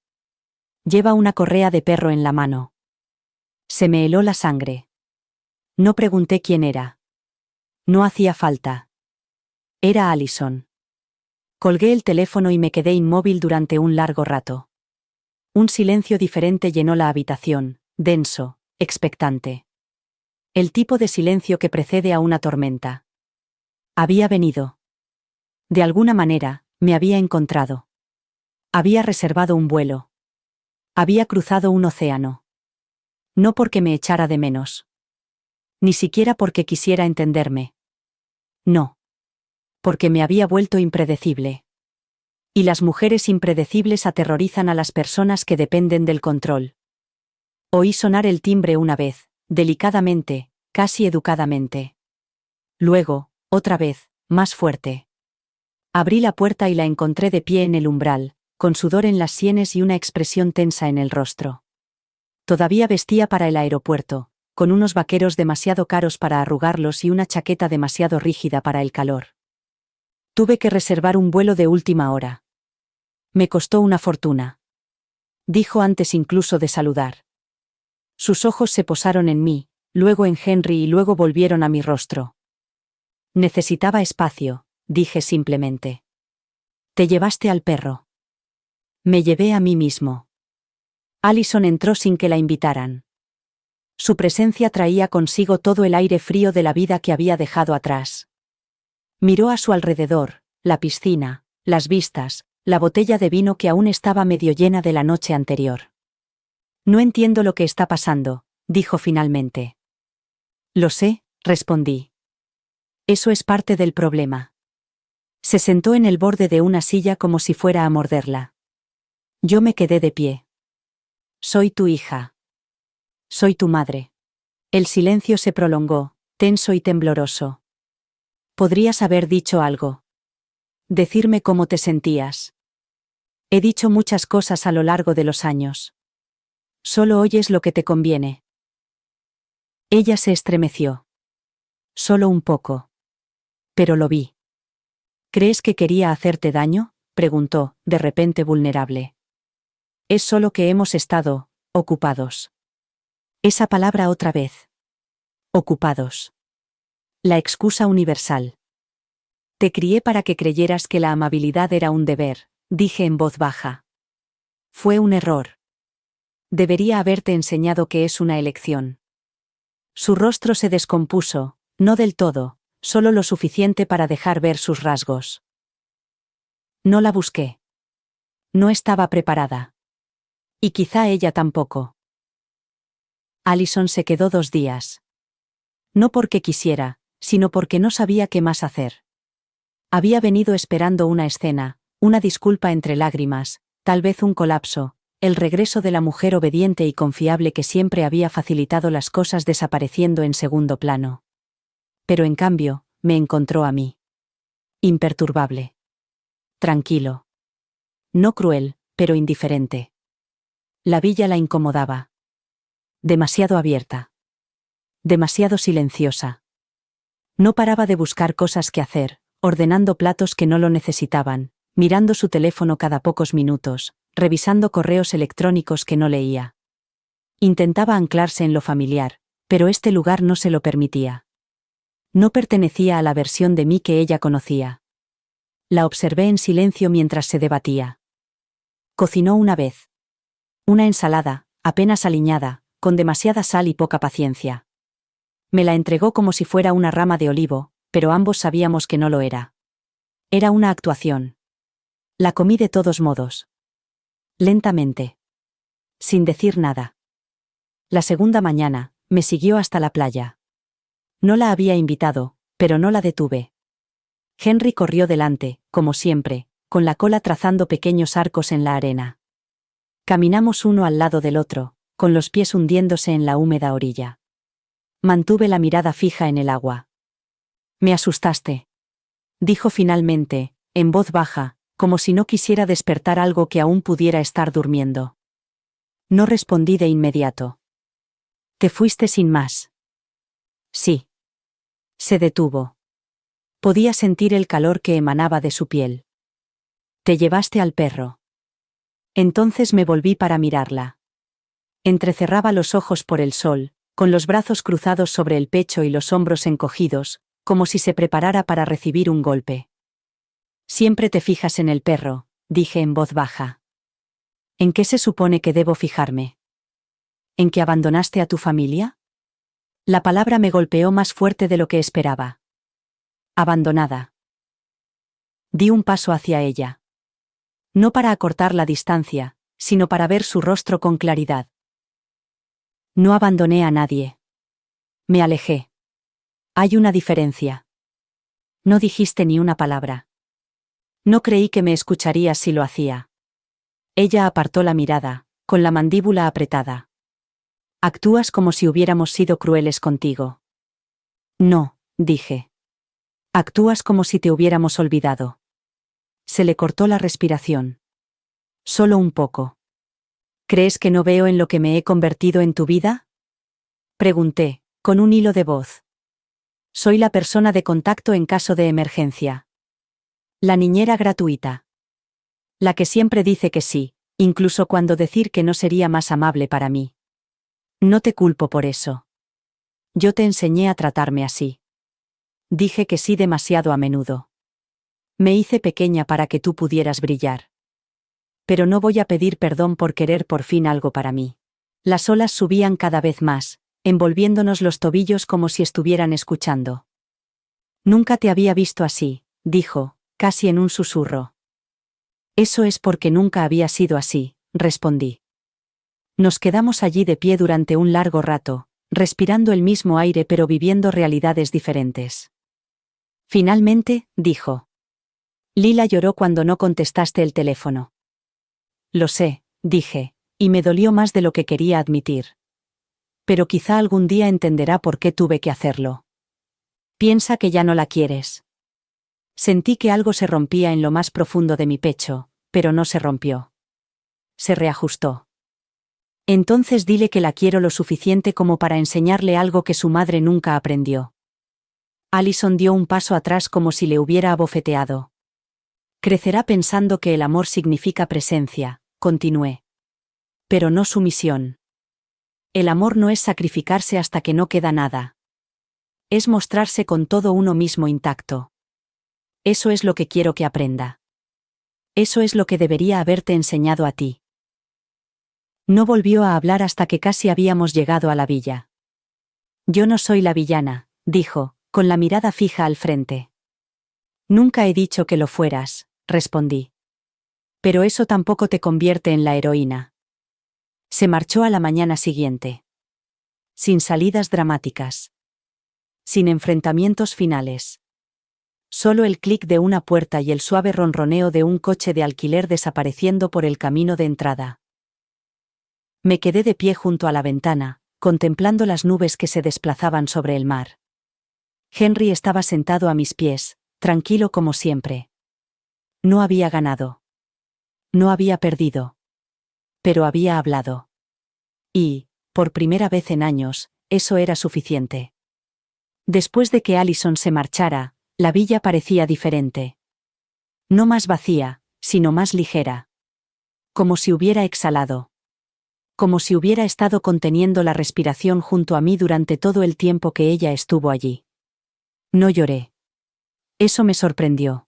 Lleva una correa de perro en la mano. Se me heló la sangre. No pregunté quién era. No hacía falta. Era Allison. Colgué el teléfono y me quedé inmóvil durante un largo rato. Un silencio diferente llenó la habitación, denso, expectante. El tipo de silencio que precede a una tormenta. Había venido. De alguna manera, me había encontrado. Había reservado un vuelo. Había cruzado un océano. No porque me echara de menos. Ni siquiera porque quisiera entenderme. No. Porque me había vuelto impredecible. Y las mujeres impredecibles aterrorizan a las personas que dependen del control. Oí sonar el timbre una vez, delicadamente, casi educadamente. Luego, otra vez, más fuerte. Abrí la puerta y la encontré de pie en el umbral, con sudor en las sienes y una expresión tensa en el rostro. Todavía vestía para el aeropuerto, con unos vaqueros demasiado caros para arrugarlos y una chaqueta demasiado rígida para el calor. Tuve que reservar un vuelo de última hora. Me costó una fortuna. Dijo antes incluso de saludar. Sus ojos se posaron en mí, luego en Henry y luego volvieron a mi rostro. Necesitaba espacio, dije simplemente. Te llevaste al perro. Me llevé a mí mismo. Allison entró sin que la invitaran. Su presencia traía consigo todo el aire frío de la vida que había dejado atrás. Miró a su alrededor, la piscina, las vistas, la botella de vino que aún estaba medio llena de la noche anterior. No entiendo lo que está pasando, dijo finalmente. Lo sé, respondí. Eso es parte del problema. Se sentó en el borde de una silla como si fuera a morderla. Yo me quedé de pie. Soy tu hija. Soy tu madre. El silencio se prolongó, tenso y tembloroso. Podrías haber dicho algo. Decirme cómo te sentías. He dicho muchas cosas a lo largo de los años. Solo oyes lo que te conviene. Ella se estremeció. Solo un poco. Pero lo vi. ¿Crees que quería hacerte daño?, preguntó, de repente vulnerable. Es solo que hemos estado ocupados. Esa palabra otra vez. Ocupados. La excusa universal. Te crié para que creyeras que la amabilidad era un deber, dije en voz baja. Fue un error. Debería haberte enseñado que es una elección. Su rostro se descompuso, no del todo, solo lo suficiente para dejar ver sus rasgos. No la busqué. No estaba preparada. Y quizá ella tampoco. Allison se quedó 2 días. No porque quisiera, sino porque no sabía qué más hacer. Había venido esperando una escena, una disculpa entre lágrimas, tal vez un colapso, el regreso de la mujer obediente y confiable que siempre había facilitado las cosas desapareciendo en segundo plano. Pero en cambio, me encontró a mí. Imperturbable. Tranquilo. No cruel, pero indiferente. La villa la incomodaba. Demasiado abierta. Demasiado silenciosa. No paraba de buscar cosas que hacer, ordenando platos que no lo necesitaban, mirando su teléfono cada pocos minutos, revisando correos electrónicos que no leía. Intentaba anclarse en lo familiar, pero este lugar no se lo permitía. No pertenecía a la versión de mí que ella conocía. La observé en silencio mientras se debatía. Cocinó una vez. Una ensalada, apenas aliñada, con demasiada sal y poca paciencia. Me la entregó como si fuera una rama de olivo, pero ambos sabíamos que no lo era. Era una actuación. La comí de todos modos. Lentamente. Sin decir nada. La segunda mañana, me siguió hasta la playa. No la había invitado, pero no la detuve. Henry corrió delante, como siempre, con la cola trazando pequeños arcos en la arena. Caminamos uno al lado del otro, con los pies hundiéndose en la húmeda orilla. Mantuve la mirada fija en el agua. Me asustaste. Dijo finalmente, en voz baja, como si no quisiera despertar algo que aún pudiera estar durmiendo. No respondí de inmediato. ¿Te fuiste sin más? Sí. Se detuvo. Podía sentir el calor que emanaba de su piel. Te llevaste al perro. Entonces me volví para mirarla. Entrecerraba los ojos por el sol, con los brazos cruzados sobre el pecho y los hombros encogidos, como si se preparara para recibir un golpe. Siempre te fijas en el perro, dije en voz baja. ¿En qué se supone que debo fijarme? ¿En que abandonaste a tu familia? La palabra me golpeó más fuerte de lo que esperaba. Abandonada. Di un paso hacia ella. No para acortar la distancia, sino para ver su rostro con claridad. No abandoné a nadie. Me alejé. Hay una diferencia. No dijiste ni una palabra. No creí que me escucharías si lo hacía. Ella apartó la mirada, con la mandíbula apretada. Actúas como si hubiéramos sido crueles contigo. No, dije. Actúas como si te hubiéramos olvidado. Se le cortó la respiración. Solo un poco. ¿Crees que no veo en lo que me he convertido en tu vida? Pregunté, con un hilo de voz. Soy la persona de contacto en caso de emergencia. La niñera gratuita. La que siempre dice que sí, incluso cuando decir que no sería más amable para mí. No te culpo por eso. Yo te enseñé a tratarme así. Dije que sí demasiado a menudo. Me hice pequeña para que tú pudieras brillar. Pero no voy a pedir perdón por querer por fin algo para mí. Las olas subían cada vez más, envolviéndonos los tobillos como si estuvieran escuchando. Nunca te había visto así, dijo, casi en un susurro. Eso es porque nunca había sido así, respondí. Nos quedamos allí de pie durante un largo rato, respirando el mismo aire pero viviendo realidades diferentes. Finalmente, dijo. Lila lloró cuando no contestaste el teléfono. Lo sé, dije, y me dolió más de lo que quería admitir. Pero quizá algún día entenderá por qué tuve que hacerlo. Piensa que ya no la quieres. Sentí que algo se rompía en lo más profundo de mi pecho, pero no se rompió. Se reajustó. Entonces dile que la quiero lo suficiente como para enseñarle algo que su madre nunca aprendió. Allison dio un paso atrás como si le hubiera abofeteado. Crecerá pensando que el amor significa presencia, continué. Pero no sumisión. El amor no es sacrificarse hasta que no queda nada. Es mostrarse con todo uno mismo intacto. Eso es lo que quiero que aprenda. Eso es lo que debería haberte enseñado a ti. No volvió a hablar hasta que casi habíamos llegado a la villa. Yo no soy la villana, dijo, con la mirada fija al frente. Nunca he dicho que lo fueras, respondí. Pero eso tampoco te convierte en la heroína. Se marchó a la mañana siguiente. Sin salidas dramáticas. Sin enfrentamientos finales. Solo el clic de una puerta y el suave ronroneo de un coche de alquiler desapareciendo por el camino de entrada. Me quedé de pie junto a la ventana, contemplando las nubes que se desplazaban sobre el mar. Henry estaba sentado a mis pies, tranquilo como siempre. No había ganado. No había perdido. Pero había hablado. Y, por primera vez en años, eso era suficiente. Después de que Allison se marchara, la villa parecía diferente. No más vacía, sino más ligera. Como si hubiera exhalado. Como si hubiera estado conteniendo la respiración junto a mí durante todo el tiempo que ella estuvo allí. No lloré. Eso me sorprendió.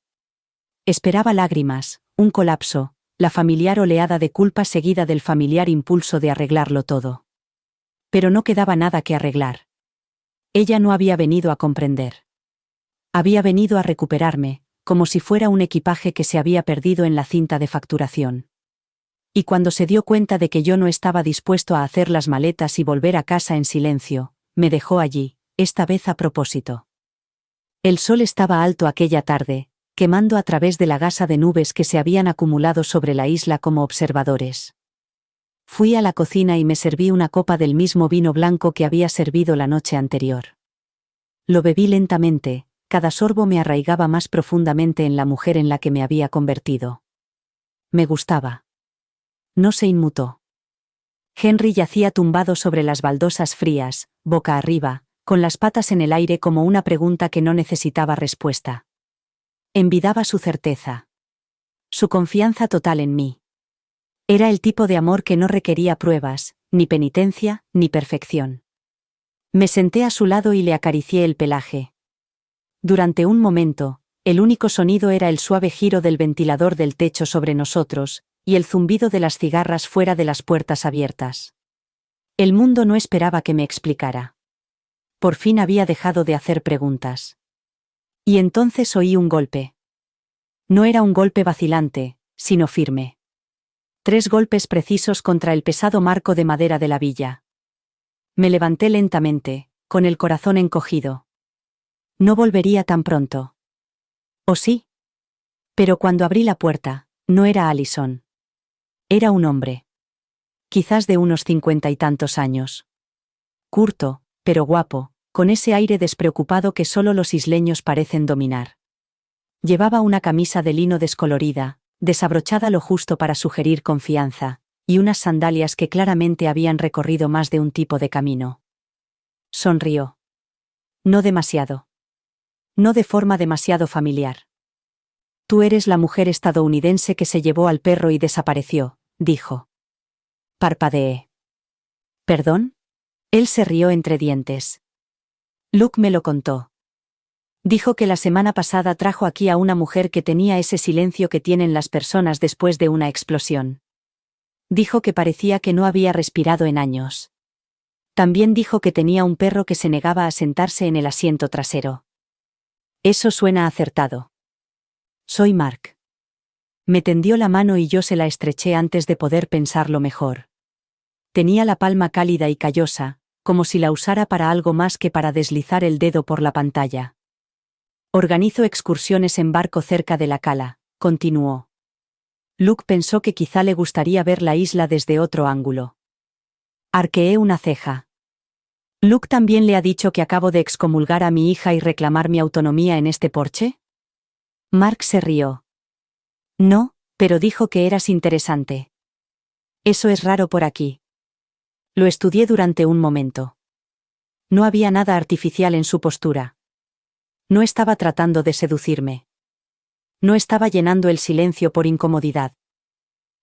Esperaba lágrimas, un colapso, la familiar oleada de culpa seguida del familiar impulso de arreglarlo todo. Pero no quedaba nada que arreglar. Ella no había venido a comprender. Había venido a recuperarme, como si fuera un equipaje que se había perdido en la cinta de facturación. Y cuando se dio cuenta de que yo no estaba dispuesto a hacer las maletas y volver a casa en silencio, me dejó allí, esta vez a propósito. El sol estaba alto aquella tarde, quemando a través de la gasa de nubes que se habían acumulado sobre la isla como observadores. Fui a la cocina y me serví una copa del mismo vino blanco que había servido la noche anterior. Lo bebí lentamente, cada sorbo me arraigaba más profundamente en la mujer en la que me había convertido. Me gustaba. No se inmutó. Henry yacía tumbado sobre las baldosas frías, boca arriba, con las patas en el aire como una pregunta que no necesitaba respuesta. Envidiaba su certeza. Su confianza total en mí. Era el tipo de amor que no requería pruebas, ni penitencia, ni perfección. Me senté a su lado y le acaricié el pelaje. Durante un momento, el único sonido era el suave giro del ventilador del techo sobre nosotros, y el zumbido de las cigarras fuera de las puertas abiertas. El mundo no esperaba que me explicara. Por fin había dejado de hacer preguntas. Y entonces oí un golpe. No era un golpe vacilante, sino firme. 3 golpes precisos contra el pesado marco de madera de la villa. Me levanté lentamente, con el corazón encogido. No volvería tan pronto. ¿O sí? Pero cuando abrí la puerta, no era Allison. Era un hombre. Quizás de unos 50 y tantos años. Curto, pero guapo, con ese aire despreocupado que solo los isleños parecen dominar. Llevaba una camisa de lino descolorida, desabrochada lo justo para sugerir confianza, y unas sandalias que claramente habían recorrido más de un tipo de camino. Sonrió. No demasiado. No de forma demasiado familiar. Tú eres la mujer estadounidense que se llevó al perro y desapareció, dijo. Parpadeé. ¿Perdón? Él se rió entre dientes. Luke me lo contó. Dijo que la semana pasada trajo aquí a una mujer que tenía ese silencio que tienen las personas después de una explosión. Dijo que parecía que no había respirado en años. También dijo que tenía un perro que se negaba a sentarse en el asiento trasero. Eso suena acertado. Soy Mark. Me tendió la mano y yo se la estreché antes de poder pensarlo mejor. Tenía la palma cálida y callosa, como si la usara para algo más que para deslizar el dedo por la pantalla. Organizo excursiones en barco cerca de la cala, continuó. Luke pensó que quizá le gustaría ver la isla desde otro ángulo. Arqueé una ceja. ¿Luke también le ha dicho que acabo de excomulgar a mi hija y reclamar mi autonomía en este porche? Mark se rió. No, pero dijo que eras interesante. Eso es raro por aquí. Lo estudié durante un momento. No había nada artificial en su postura. No estaba tratando de seducirme. No estaba llenando el silencio por incomodidad.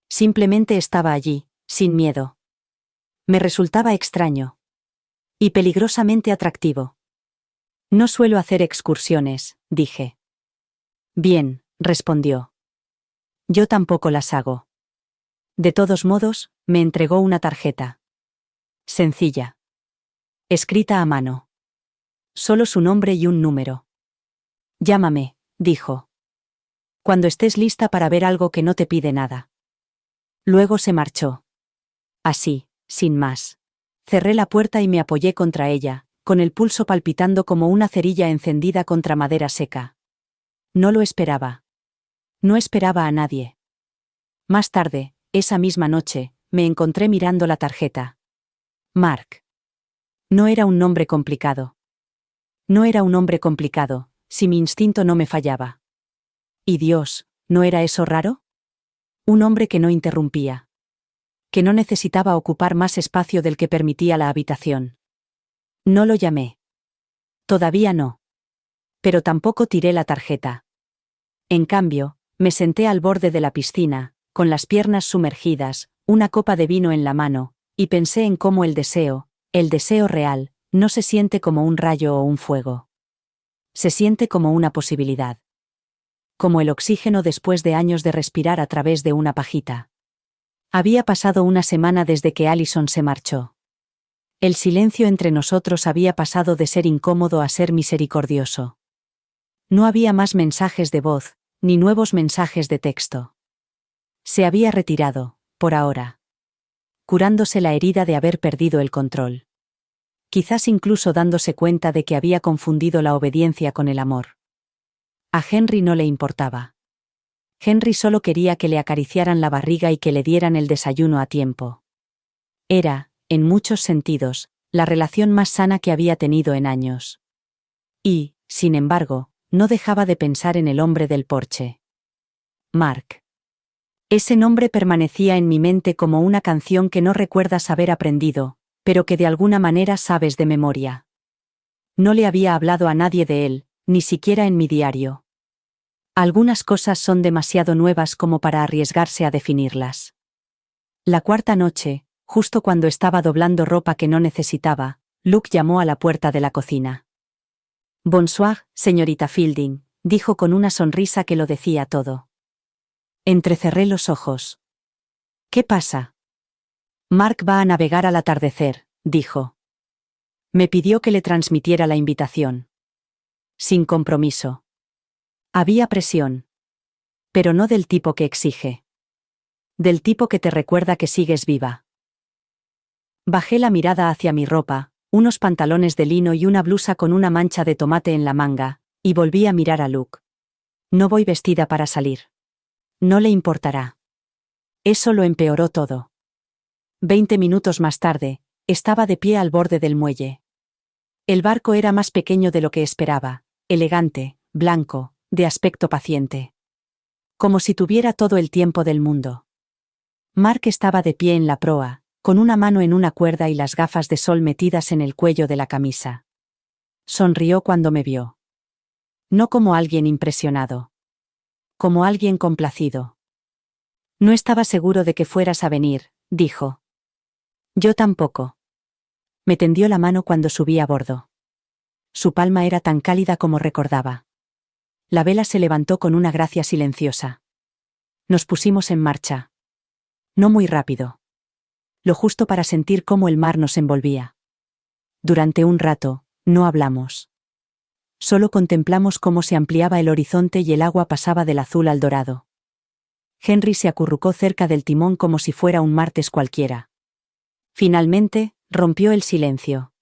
Simplemente estaba allí, sin miedo. Me resultaba extraño. Y peligrosamente atractivo. No suelo hacer excursiones, dije. Bien, respondió. Yo tampoco las hago. De todos modos, me entregó una tarjeta. Sencilla. Escrita a mano. Solo su nombre y un número. Llámame, dijo. Cuando estés lista para ver algo que no te pide nada. Luego se marchó. Así, sin más. Cerré la puerta y me apoyé contra ella, con el pulso palpitando como una cerilla encendida contra madera seca. No lo esperaba. No esperaba a nadie. Más tarde, esa misma noche, me encontré mirando la tarjeta. Mark. No era un nombre complicado. No era un hombre complicado, si mi instinto no me fallaba. Y Dios, ¿no era eso raro? Un hombre que no interrumpía. Que no necesitaba ocupar más espacio del que permitía la habitación. No lo llamé. Todavía no. Pero tampoco tiré la tarjeta. En cambio, me senté al borde de la piscina, con las piernas sumergidas, una copa de vino en la mano, y pensé en cómo el deseo real, no se siente como un rayo o un fuego. Se siente como una posibilidad. Como el oxígeno después de años de respirar a través de una pajita. Había pasado una semana desde que Allison se marchó. El silencio entre nosotros había pasado de ser incómodo a ser misericordioso. No había más mensajes de voz, ni nuevos mensajes de texto. Se había retirado, por ahora. Curándose la herida de haber perdido el control. Quizás incluso dándose cuenta de que había confundido la obediencia con el amor. A Henry no le importaba. Henry solo quería que le acariciaran la barriga y que le dieran el desayuno a tiempo. Era, en muchos sentidos, la relación más sana que había tenido en años. Y, sin embargo, no dejaba de pensar en el hombre del porche. Mark. Ese nombre permanecía en mi mente como una canción que no recuerdas haber aprendido, pero que de alguna manera sabes de memoria. No le había hablado a nadie de él, ni siquiera en mi diario. Algunas cosas son demasiado nuevas como para arriesgarse a definirlas. La cuarta noche, justo cuando estaba doblando ropa que no necesitaba, Luke llamó a la puerta de la cocina. «Bonsoir, señorita Fielding», dijo con una sonrisa que lo decía todo. Entrecerré los ojos. «¿Qué pasa?» «Mark va a navegar al atardecer», dijo. Me pidió que le transmitiera la invitación. Sin compromiso. Había presión. Pero no del tipo que exige. Del tipo que te recuerda que sigues viva. Bajé la mirada hacia mi ropa, unos pantalones de lino y una blusa con una mancha de tomate en la manga, y volví a mirar a Luke. No voy vestida para salir. No le importará. Eso lo empeoró todo. 20 minutos más tarde, estaba de pie al borde del muelle. El barco era más pequeño de lo que esperaba, elegante, blanco, de aspecto paciente. Como si tuviera todo el tiempo del mundo. Mark estaba de pie en la proa, con una mano en una cuerda y las gafas de sol metidas en el cuello de la camisa. Sonrió cuando me vio. No como alguien impresionado. Como alguien complacido. «No estaba seguro de que fueras a venir», dijo. «Yo tampoco». Me tendió la mano cuando subí a bordo. Su palma era tan cálida como recordaba. La vela se levantó con una gracia silenciosa. Nos pusimos en marcha. No muy rápido. Lo justo para sentir cómo el mar nos envolvía. Durante un rato, no hablamos. Solo contemplamos cómo se ampliaba el horizonte y el agua pasaba del azul al dorado. Henry se acurrucó cerca del timón como si fuera un martes cualquiera. Finalmente, rompió el silencio.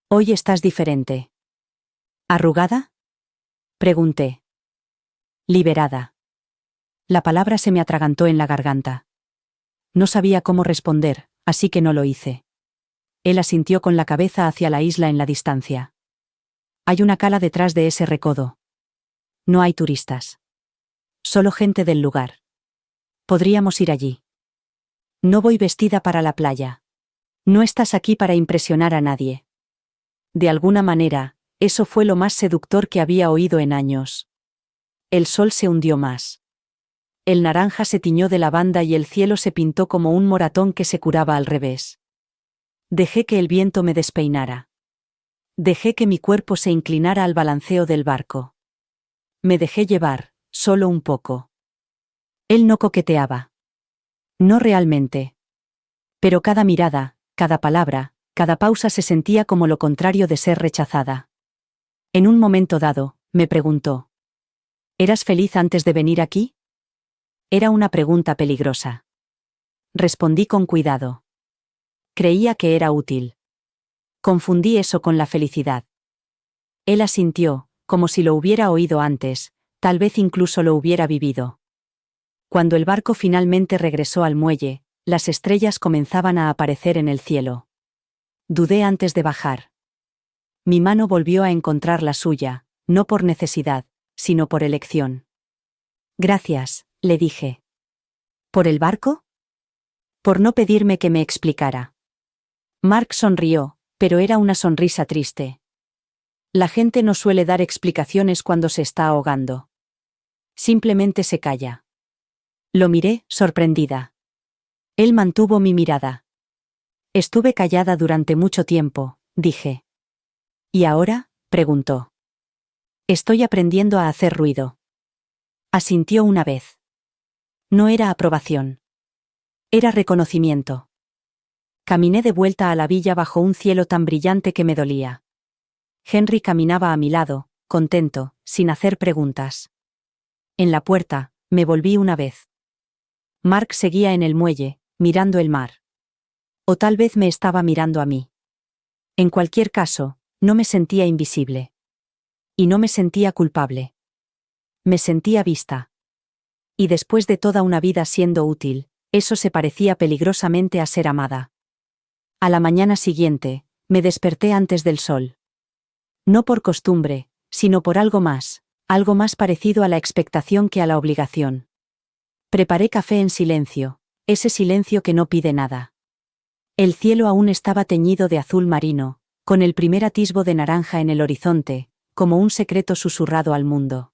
«Hoy estás diferente». «¿Arrugada?», pregunté. «Liberada». La palabra se me atragantó en la garganta. No sabía cómo responder, así que no lo hice. Él asintió con la cabeza hacia la isla en la distancia. «Hay una cala detrás de ese recodo. No hay turistas». Solo gente del lugar. Podríamos ir allí. No voy vestida para la playa. No estás aquí para impresionar a nadie. De alguna manera, eso fue lo más seductor que había oído en años. El sol se hundió más. El naranja se tiñó de lavanda y el cielo se pintó como un moratón que se curaba al revés. Dejé que el viento me despeinara. Dejé que mi cuerpo se inclinara al balanceo del barco. Me dejé llevar, solo un poco. Él no coqueteaba. No realmente. Pero cada mirada, cada palabra, cada pausa se sentía como lo contrario de ser rechazada. En un momento dado, me preguntó: ¿eras feliz antes de venir aquí? Era una pregunta peligrosa. Respondí con cuidado. Creía que era útil. Confundí eso con la felicidad. Él asintió, como si lo hubiera oído antes, tal vez incluso lo hubiera vivido. Cuando el barco finalmente regresó al muelle, las estrellas comenzaban a aparecer en el cielo. Dudé antes de bajar. Mi mano volvió a encontrar la suya, no por necesidad, sino por elección. Gracias, le dije. ¿Por el barco? Por no pedirme que me explicara. Mark sonrió, pero era una sonrisa triste. La gente no suele dar explicaciones cuando se está ahogando. Simplemente se calla. Lo miré, sorprendida. Él mantuvo mi mirada. Estuve callada durante mucho tiempo, dije. ¿Y ahora?, preguntó. Estoy aprendiendo a hacer ruido. Asintió una vez. No era aprobación. Era reconocimiento. Caminé de vuelta a la villa bajo un cielo tan brillante que me dolía. Henry caminaba a mi lado, contento, sin hacer preguntas. En la puerta, me volví una vez. Mark seguía en el muelle, mirando el mar. O tal vez me estaba mirando a mí. En cualquier caso, no me sentía invisible. Y no me sentía culpable. Me sentía vista. Y después de toda una vida siendo útil, eso se parecía peligrosamente a ser amada. A la mañana siguiente, me desperté antes del sol. No por costumbre, sino por algo más parecido a la expectación que a la obligación. Preparé café en silencio, ese silencio que no pide nada. El cielo aún estaba teñido de azul marino, con el primer atisbo de naranja en el horizonte, como un secreto susurrado al mundo.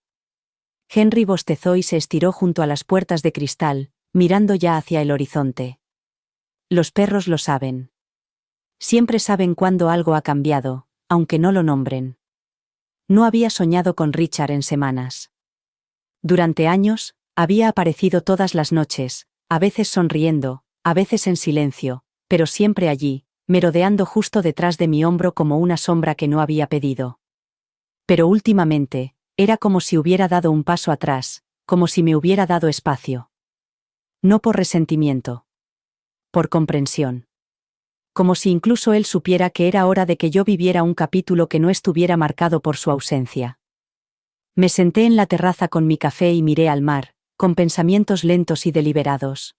Henry bostezó y se estiró junto a las puertas de cristal, mirando ya hacia el horizonte. Los perros lo saben. Siempre saben cuándo algo ha cambiado, aunque no lo nombren. No había soñado con Richard en semanas. Durante años, había aparecido todas las noches, a veces sonriendo, a veces en silencio, pero siempre allí, merodeando justo detrás de mi hombro como una sombra que no había pedido. Pero últimamente, era como si hubiera dado un paso atrás, como si me hubiera dado espacio. No por resentimiento. Por comprensión. Como si incluso él supiera que era hora de que yo viviera un capítulo que no estuviera marcado por su ausencia. Me senté en la terraza con mi café y miré al mar, con pensamientos lentos y deliberados.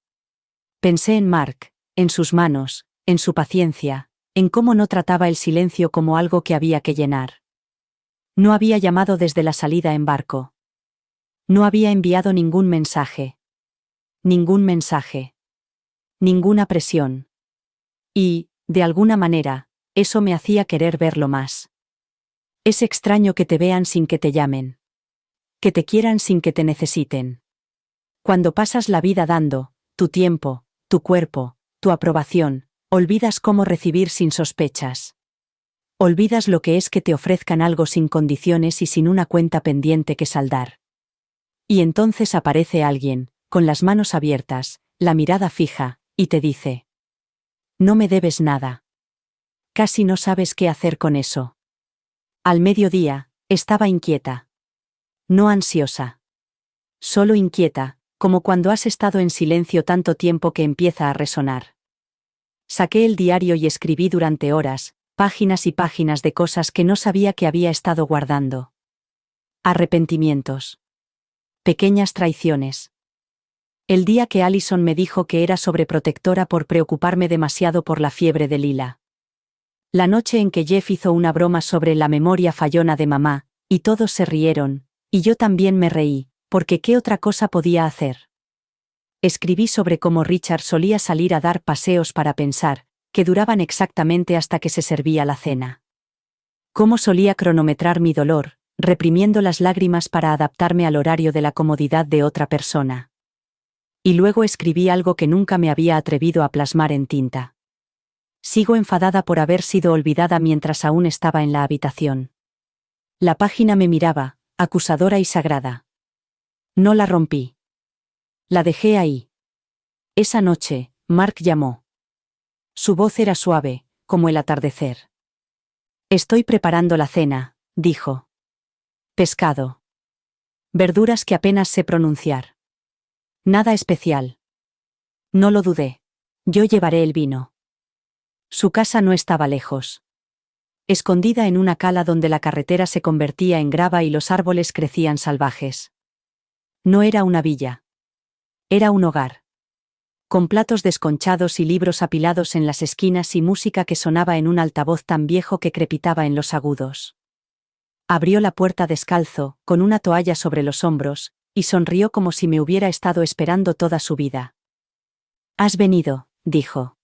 Pensé en Mark, en sus manos, en su paciencia, en cómo no trataba el silencio como algo que había que llenar. No había llamado desde la salida en barco. No había enviado ningún mensaje. Ningún mensaje. Ninguna presión. Y, de alguna manera, eso me hacía querer verlo más. Es extraño que te vean sin que te llamen. Que te quieran sin que te necesiten. Cuando pasas la vida dando, tu tiempo, tu cuerpo, tu aprobación, olvidas cómo recibir sin sospechas. Olvidas lo que es que te ofrezcan algo sin condiciones y sin una cuenta pendiente que saldar. Y entonces aparece alguien, con las manos abiertas, la mirada fija, y te dice: no me debes nada. Casi no sabes qué hacer con eso. Al mediodía, estaba inquieta. No ansiosa. Solo inquieta, como cuando has estado en silencio tanto tiempo que empieza a resonar. Saqué el diario y escribí durante horas, páginas y páginas de cosas que no sabía que había estado guardando. Arrepentimientos. Pequeñas traiciones. El día que Allison me dijo que era sobreprotectora por preocuparme demasiado por la fiebre de Lila. La noche en que Jeff hizo una broma sobre la memoria fallona de mamá, y todos se rieron, y yo también me reí, porque ¿qué otra cosa podía hacer? Escribí sobre cómo Richard solía salir a dar paseos para pensar, que duraban exactamente hasta que se servía la cena. Cómo solía cronometrar mi dolor, reprimiendo las lágrimas para adaptarme al horario de la comodidad de otra persona. Y luego escribí algo que nunca me había atrevido a plasmar en tinta. Sigo enfadada por haber sido olvidada mientras aún estaba en la habitación. La página me miraba, acusadora y sagrada. No la rompí. La dejé ahí. Esa noche, Mark llamó. Su voz era suave, como el atardecer. Estoy preparando la cena, dijo. Pescado. Verduras que apenas sé pronunciar. Nada especial. No lo dudé. Yo llevaré el vino. Su casa no estaba lejos. Escondida en una cala donde la carretera se convertía en grava y los árboles crecían salvajes. No era una villa. Era un hogar. Con platos desconchados y libros apilados en las esquinas y música que sonaba en un altavoz tan viejo que crepitaba en los agudos. Abrió la puerta descalzo, con una toalla sobre los hombros, y sonrió como si me hubiera estado esperando toda su vida. «Has venido», dijo.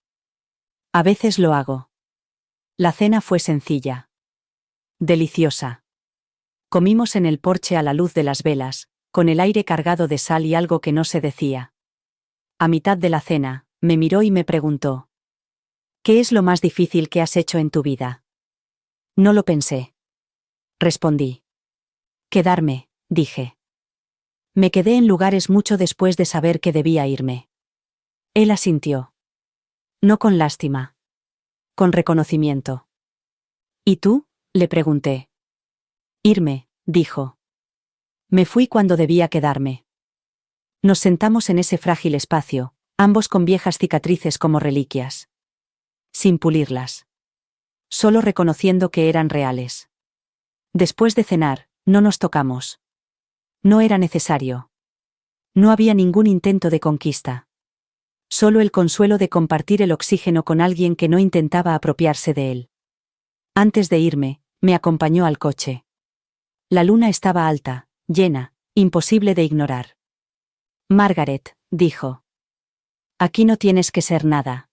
«A veces lo hago». La cena fue sencilla. Deliciosa. Comimos en el porche a la luz de las velas, con el aire cargado de sal y algo que no se decía. A mitad de la cena, me miró y me preguntó: «¿Qué es lo más difícil que has hecho en tu vida?» No lo pensé. Respondí. «Quedarme», dije. Me quedé en lugares mucho después de saber que debía irme. Él asintió. No con lástima. Con reconocimiento. «¿Y tú?», le pregunté. «Irme», dijo. Me fui cuando debía quedarme. Nos sentamos en ese frágil espacio, ambos con viejas cicatrices como reliquias. Sin pulirlas. Solo reconociendo que eran reales. Después de cenar, no nos tocamos. No era necesario. No había ningún intento de conquista. Solo el consuelo de compartir el oxígeno con alguien que no intentaba apropiarse de él. Antes de irme, me acompañó al coche. La luna estaba alta, llena, imposible de ignorar. «Margaret», dijo. «Aquí no tienes que ser nada.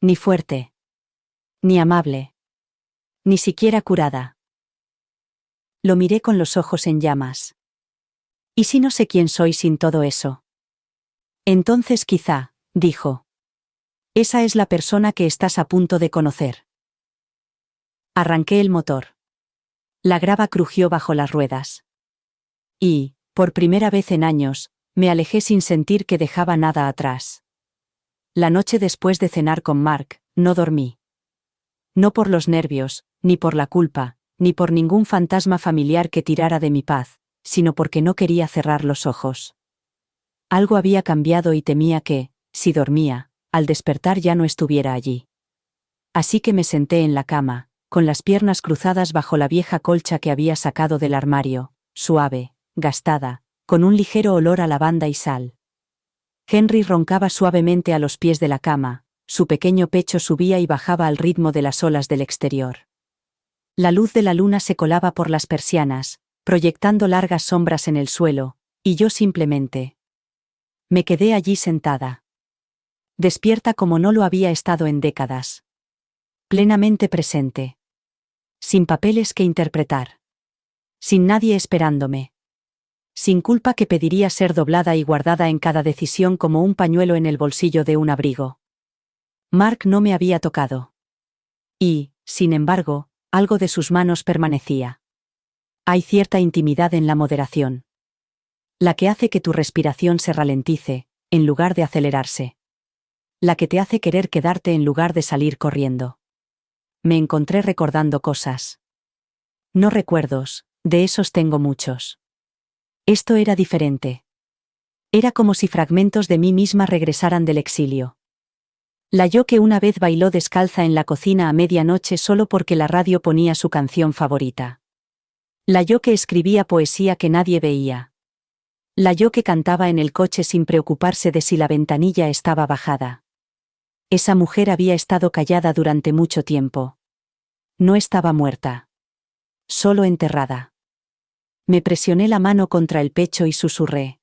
Ni fuerte. Ni amable. Ni siquiera curada». Lo miré con los ojos en llamas. «¿Y si no sé quién soy sin todo eso?» «Entonces quizá», dijo. «Esa es la persona que estás a punto de conocer». Arranqué el motor. La grava crujió bajo las ruedas. Y, por primera vez en años, me alejé sin sentir que dejaba nada atrás. La noche después de cenar con Mark, no dormí. No por los nervios, ni por la culpa, ni por ningún fantasma familiar que tirara de mi paz, sino porque no quería cerrar los ojos. Algo había cambiado y temía que, si dormía, al despertar ya no estuviera allí. Así que me senté en la cama, con las piernas cruzadas bajo la vieja colcha que había sacado del armario, suave, gastada, con un ligero olor a lavanda y sal. Henry roncaba suavemente a los pies de la cama, su pequeño pecho subía y bajaba al ritmo de las olas del exterior. La luz de la luna se colaba por las persianas, proyectando largas sombras en el suelo, y yo simplemente me quedé allí sentada. Despierta como no lo había estado en décadas. Plenamente presente. Sin papeles que interpretar. Sin nadie esperándome. Sin culpa que pediría ser doblada y guardada en cada decisión como un pañuelo en el bolsillo de un abrigo. Mark no me había tocado. Y, sin embargo, algo de sus manos permanecía. Hay cierta intimidad en la moderación. La que hace que tu respiración se ralentice, en lugar de acelerarse. La que te hace querer quedarte en lugar de salir corriendo. Me encontré recordando cosas. No recuerdos, de esos tengo muchos. Esto era diferente. Era como si fragmentos de mí misma regresaran del exilio. La yo que una vez bailó descalza en la cocina a medianoche solo porque la radio ponía su canción favorita. La yo que escribía poesía que nadie veía. La yo que cantaba en el coche sin preocuparse de si la ventanilla estaba bajada. Esa mujer había estado callada durante mucho tiempo. No estaba muerta. Solo enterrada. Me presioné la mano contra el pecho y susurré.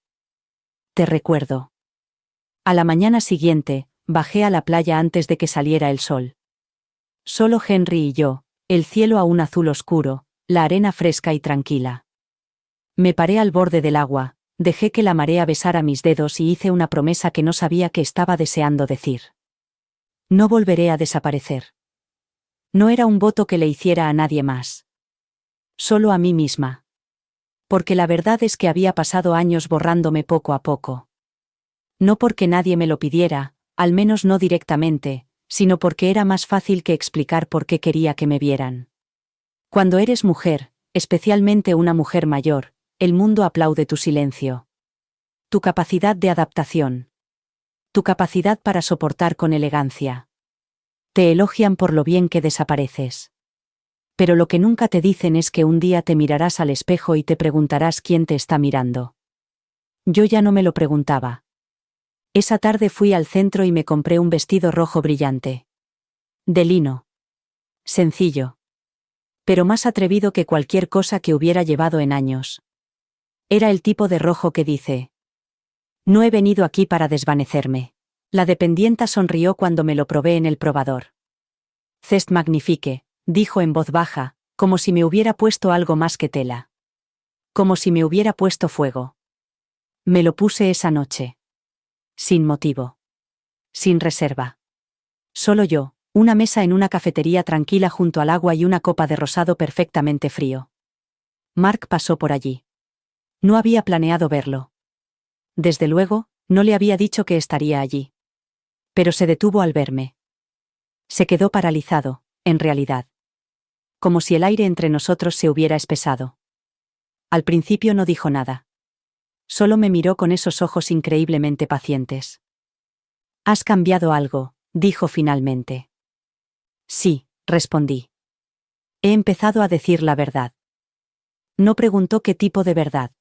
Te recuerdo. A la mañana siguiente, bajé a la playa antes de que saliera el sol. Solo Henry y yo, el cielo aún azul oscuro, la arena fresca y tranquila. Me paré al borde del agua, dejé que la marea besara mis dedos y hice una promesa que no sabía que estaba deseando decir. No volveré a desaparecer. No era un voto que le hiciera a nadie más. Solo a mí misma. Porque la verdad es que había pasado años borrándome poco a poco. No porque nadie me lo pidiera, al menos no directamente, sino porque era más fácil que explicar por qué quería que me vieran. Cuando eres mujer, especialmente una mujer mayor, el mundo aplaude tu silencio. Tu capacidad de adaptación. Tu capacidad para soportar con elegancia. Te elogian por lo bien que desapareces. Pero lo que nunca te dicen es que un día te mirarás al espejo y te preguntarás quién te está mirando. Yo ya no me lo preguntaba. Esa tarde fui al centro y me compré un vestido rojo brillante. De lino. Sencillo. Pero más atrevido que cualquier cosa que hubiera llevado en años. Era el tipo de rojo que dice: no he venido aquí para desvanecerme. La dependienta sonrió cuando me lo probé en el probador. C'est magnifique, dijo en voz baja, como si me hubiera puesto algo más que tela. Como si me hubiera puesto fuego. Me lo puse esa noche. Sin motivo. Sin reserva. Solo yo, una mesa en una cafetería tranquila junto al agua y una copa de rosado perfectamente frío. Mark pasó por allí. No había planeado verlo. Desde luego, no le había dicho que estaría allí. Pero se detuvo al verme. Se quedó paralizado, en realidad. Como si el aire entre nosotros se hubiera espesado. Al principio no dijo nada. Solo me miró con esos ojos increíblemente pacientes. Has cambiado algo, dijo finalmente. Sí, respondí. He empezado a decir la verdad. No preguntó qué tipo de verdad.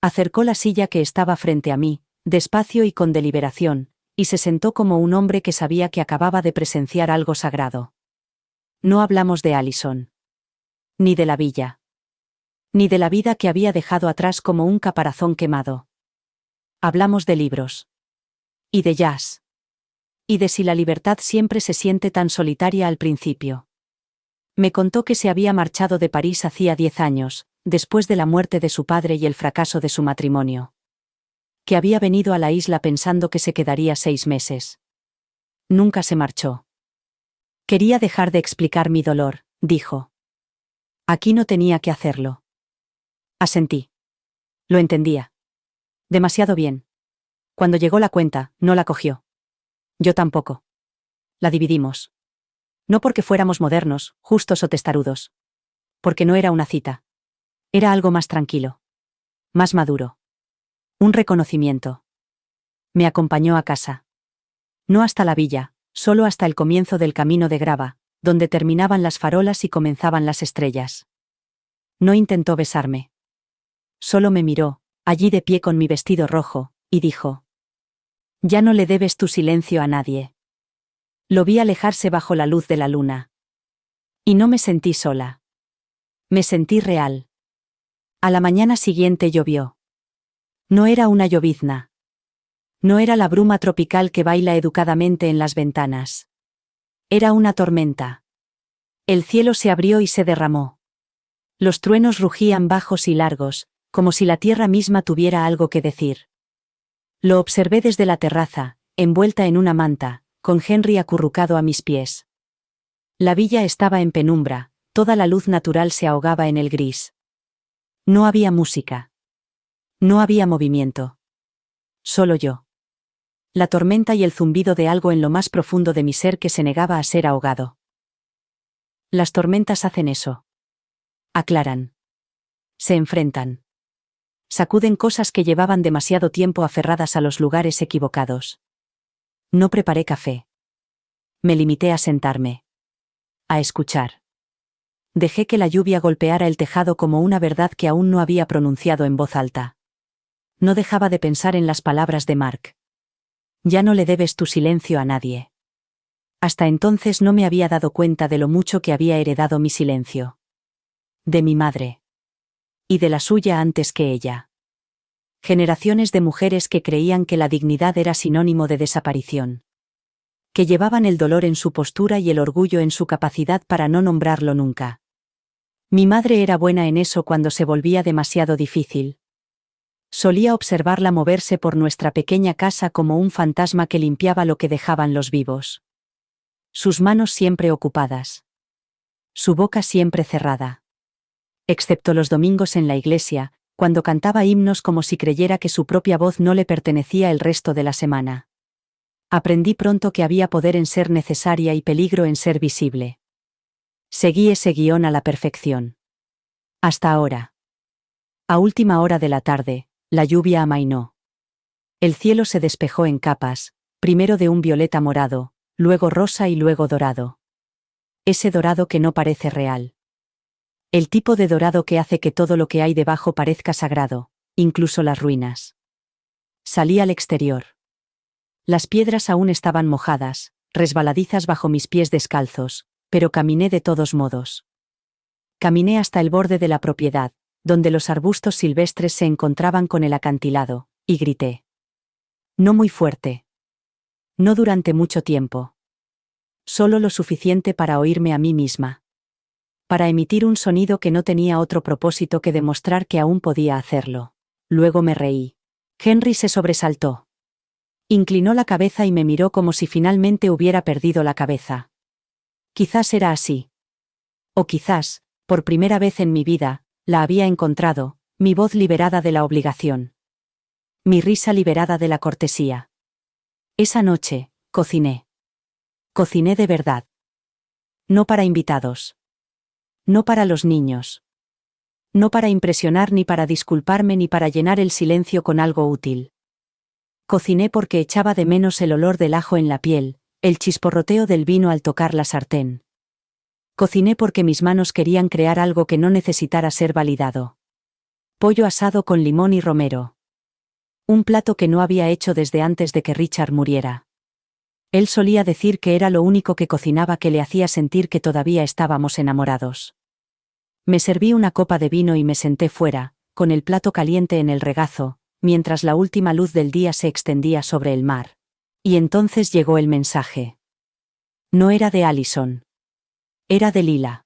Acercó la silla que estaba frente a mí, despacio y con deliberación, y se sentó como un hombre que sabía que acababa de presenciar algo sagrado. No hablamos de Allison. Ni de la villa. Ni de la vida que había dejado atrás como un caparazón quemado. Hablamos de libros. Y de jazz. Y de si la libertad siempre se siente tan solitaria al principio. Me contó que se había marchado de París hacía 10 años, después de la muerte de su padre y el fracaso de su matrimonio. Que había venido a la isla pensando que se quedaría 6 meses. Nunca se marchó. Quería dejar de explicar mi dolor, dijo. Aquí no tenía que hacerlo. Asentí. Lo entendía. Demasiado bien. Cuando llegó la cuenta, no la cogió. Yo tampoco. La dividimos. No porque fuéramos modernos, justos o testarudos. Porque no era una cita. Era algo más tranquilo. Más maduro. Un reconocimiento. Me acompañó a casa. No hasta la villa, solo hasta el comienzo del camino de grava, donde terminaban las farolas y comenzaban las estrellas. No intentó besarme. Solo me miró, allí de pie con mi vestido rojo, y dijo: ya no le debes tu silencio a nadie. Lo vi alejarse bajo la luz de la luna. Y no me sentí sola. Me sentí real. A la mañana siguiente llovió. No era una llovizna. No era la bruma tropical que baila educadamente en las ventanas. Era una tormenta. El cielo se abrió y se derramó. Los truenos rugían bajos y largos, como si la tierra misma tuviera algo que decir. Lo observé desde la terraza, envuelta en una manta, con Henry acurrucado a mis pies. La villa estaba en penumbra, toda la luz natural se ahogaba en el gris. No había música. No había movimiento. Solo yo. La tormenta y el zumbido de algo en lo más profundo de mi ser que se negaba a ser ahogado. Las tormentas hacen eso. Aclaran. Se enfrentan. Sacuden cosas que llevaban demasiado tiempo aferradas a los lugares equivocados. No preparé café. Me limité a sentarme. A escuchar. Dejé que la lluvia golpeara el tejado como una verdad que aún no había pronunciado en voz alta. No dejaba de pensar en las palabras de Mark. Ya no le debes tu silencio a nadie. Hasta entonces no me había dado cuenta de lo mucho que había heredado mi silencio. De mi madre. y de la suya antes que ella. Generaciones de mujeres que creían que la dignidad era sinónimo de desaparición. Que llevaban el dolor en su postura y el orgullo en su capacidad para no nombrarlo nunca. Mi madre era buena en eso cuando se volvía demasiado difícil. Solía observarla moverse por nuestra pequeña casa como un fantasma que limpiaba lo que dejaban los vivos. Sus manos siempre ocupadas. Su boca siempre cerrada. Excepto los domingos en la iglesia, cuando cantaba himnos como si creyera que su propia voz no le pertenecía el resto de la semana. Aprendí pronto que había poder en ser necesaria y peligro en ser visible. Seguí ese guión a la perfección. Hasta ahora. A última hora de la tarde, la lluvia amainó. El cielo se despejó en capas, primero de un violeta morado, luego rosa y luego dorado. Ese dorado que no parece real. El tipo de dorado que hace que todo lo que hay debajo parezca sagrado, incluso las ruinas. Salí al exterior. Las piedras aún estaban mojadas, resbaladizas bajo mis pies descalzos, pero caminé de todos modos. Caminé hasta el borde de la propiedad, donde los arbustos silvestres se encontraban con el acantilado, y grité. No muy fuerte. No durante mucho tiempo. Solo lo suficiente para oírme a mí misma. Para emitir un sonido que no tenía otro propósito que demostrar que aún podía hacerlo. Luego me reí. Henry se sobresaltó. Inclinó la cabeza y me miró como si finalmente hubiera perdido la cabeza. Quizás era así. O quizás, por primera vez en mi vida, la había encontrado, mi voz liberada de la obligación. Mi risa liberada de la cortesía. Esa noche, cociné. Cociné de verdad. No para invitados. No para los niños. No para impresionar ni para disculparme ni para llenar el silencio con algo útil. Cociné porque echaba de menos el olor del ajo en la piel, el chisporroteo del vino al tocar la sartén. Cociné porque mis manos querían crear algo que no necesitara ser validado. Pollo asado con limón y romero. Un plato que no había hecho desde antes de que Richard muriera. Él solía decir que era lo único que cocinaba que le hacía sentir que todavía estábamos enamorados. Me serví una copa de vino y me senté fuera, con el plato caliente en el regazo, mientras la última luz del día se extendía sobre el mar. Y entonces llegó el mensaje. No era de Allison. Era de Lila.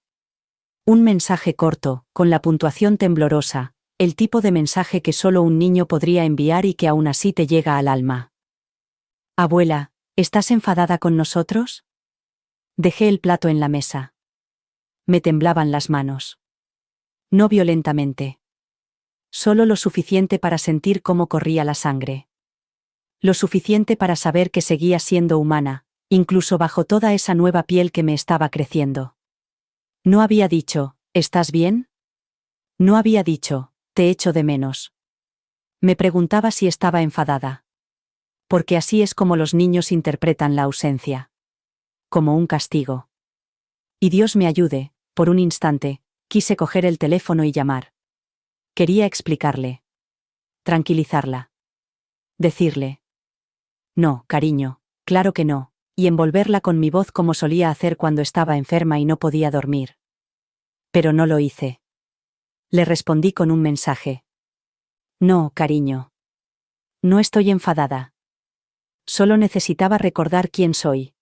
Un mensaje corto, con la puntuación temblorosa, el tipo de mensaje que solo un niño podría enviar y que aún así te llega al alma. Abuela, ¿estás enfadada con nosotros? Dejé el plato en la mesa. Me temblaban las manos. No violentamente. Solo lo suficiente para sentir cómo corría la sangre. Lo suficiente para saber que seguía siendo humana, incluso bajo toda esa nueva piel que me estaba creciendo. No había dicho, ¿estás bien? No había dicho, te echo de menos. Me preguntaba si estaba enfadada. Porque así es como los niños interpretan la ausencia. Como un castigo. Y Dios me ayude, por un instante, quise coger el teléfono y llamar. Quería explicarle. Tranquilizarla. Decirle. No, cariño, claro que no, y envolverla con mi voz como solía hacer cuando estaba enferma y no podía dormir. Pero no lo hice. Le respondí con un mensaje. No, cariño. No estoy enfadada. Solo necesitaba recordar quién soy.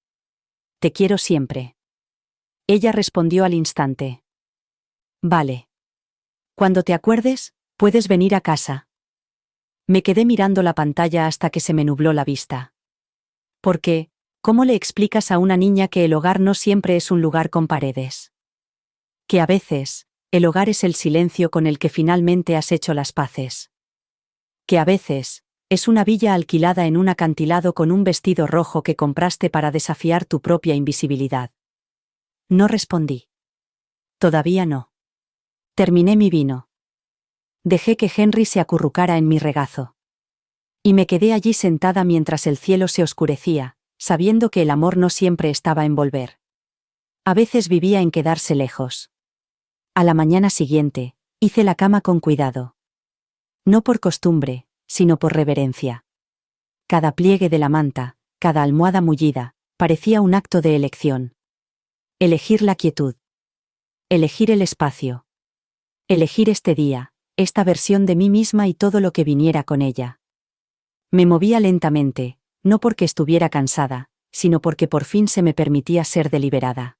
Te quiero siempre. Ella respondió al instante. Vale. Cuando te acuerdes, puedes venir a casa. Me quedé mirando la pantalla hasta que se me nubló la vista. Porque, ¿cómo le explicas a una niña que el hogar no siempre es un lugar con paredes? Que a veces, el hogar es el silencio con el que finalmente has hecho las paces. Que a veces, es una villa alquilada en un acantilado con un vestido rojo que compraste para desafiar tu propia invisibilidad. No respondí. Todavía no. Terminé mi vino. Dejé que Henry se acurrucara en mi regazo. Y me quedé allí sentada mientras el cielo se oscurecía, sabiendo que el amor no siempre estaba en volver. A veces vivía en quedarse lejos. A la mañana siguiente, hice la cama con cuidado. No por costumbre, sino por reverencia. Cada pliegue de la manta, cada almohada mullida, parecía un acto de elección. Elegir la quietud. Elegir el espacio. Elegir este día, esta versión de mí misma y todo lo que viniera con ella. Me movía lentamente, no porque estuviera cansada, sino porque por fin se me permitía ser deliberada.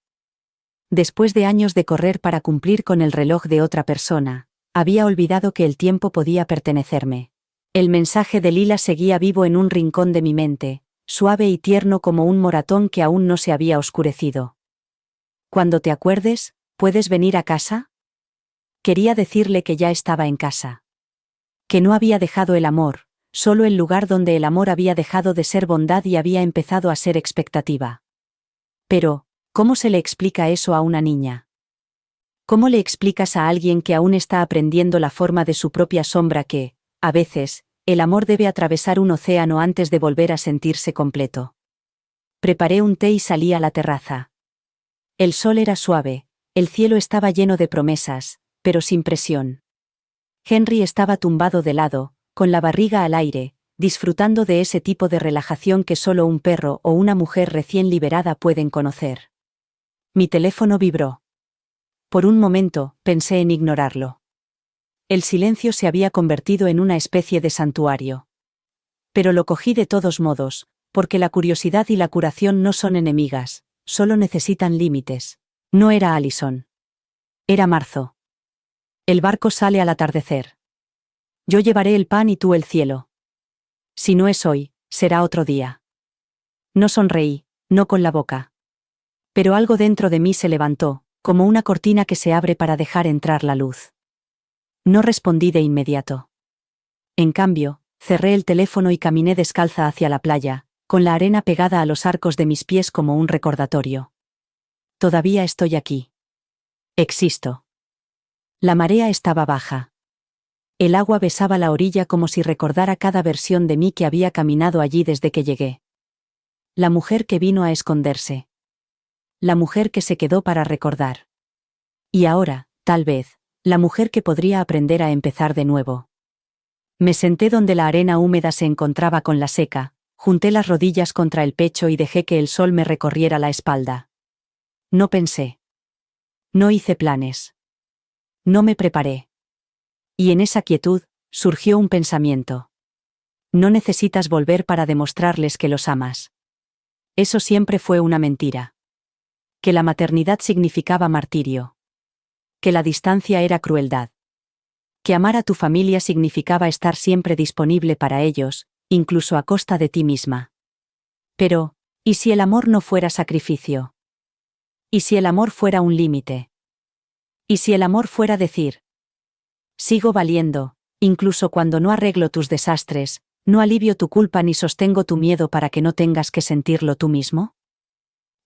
Después de años de correr para cumplir con el reloj de otra persona, había olvidado que el tiempo podía pertenecerme. El mensaje de Lila seguía vivo en un rincón de mi mente, suave y tierno como un moratón que aún no se había oscurecido. Cuando te acuerdes, ¿puedes venir a casa? Quería decirle que ya estaba en casa. Que no había dejado el amor, solo el lugar donde el amor había dejado de ser bondad y había empezado a ser expectativa. Pero, ¿cómo se le explica eso a una niña? ¿Cómo le explicas a alguien que aún está aprendiendo la forma de su propia sombra que, a veces, el amor debe atravesar un océano antes de volver a sentirse completo? Preparé un té y salí a la terraza. El sol era suave, el cielo estaba lleno de promesas, pero sin presión. Henry estaba tumbado de lado, con la barriga al aire, disfrutando de ese tipo de relajación que solo un perro o una mujer recién liberada pueden conocer. Mi teléfono vibró. Por un momento, pensé en ignorarlo. El silencio se había convertido en una especie de santuario. Pero lo cogí de todos modos, porque la curiosidad y la curación no son enemigas, solo necesitan límites. No era Allison. Era marzo. El barco sale al atardecer. Yo llevaré el pan y tú el cielo. Si no es hoy, será otro día. No sonreí, no con la boca. Pero algo dentro de mí se levantó, como una cortina que se abre para dejar entrar la luz. No respondí de inmediato. En cambio, cerré el teléfono y caminé descalza hacia la playa, con la arena pegada a los arcos de mis pies como un recordatorio. Todavía estoy aquí. Existo. La marea estaba baja. El agua besaba la orilla como si recordara cada versión de mí que había caminado allí desde que llegué. La mujer que vino a esconderse. La mujer que se quedó para recordar. Y ahora, tal vez, la mujer que podría aprender a empezar de nuevo. Me senté donde la arena húmeda se encontraba con la seca, junté las rodillas contra el pecho y dejé que el sol me recorriera la espalda. No pensé. No hice planes. No me preparé. Y en esa quietud, surgió un pensamiento. No necesitas volver para demostrarles que los amas. Eso siempre fue una mentira. Que la maternidad significaba martirio. Que la distancia era crueldad. Que amar a tu familia significaba estar siempre disponible para ellos, incluso a costa de ti misma. Pero, ¿y si el amor no fuera sacrificio? ¿Y si el amor fuera un límite? ¿Y si el amor fuera decir: sigo valiendo, incluso cuando no arreglo tus desastres, no alivio tu culpa ni sostengo tu miedo para que no tengas que sentirlo tú mismo?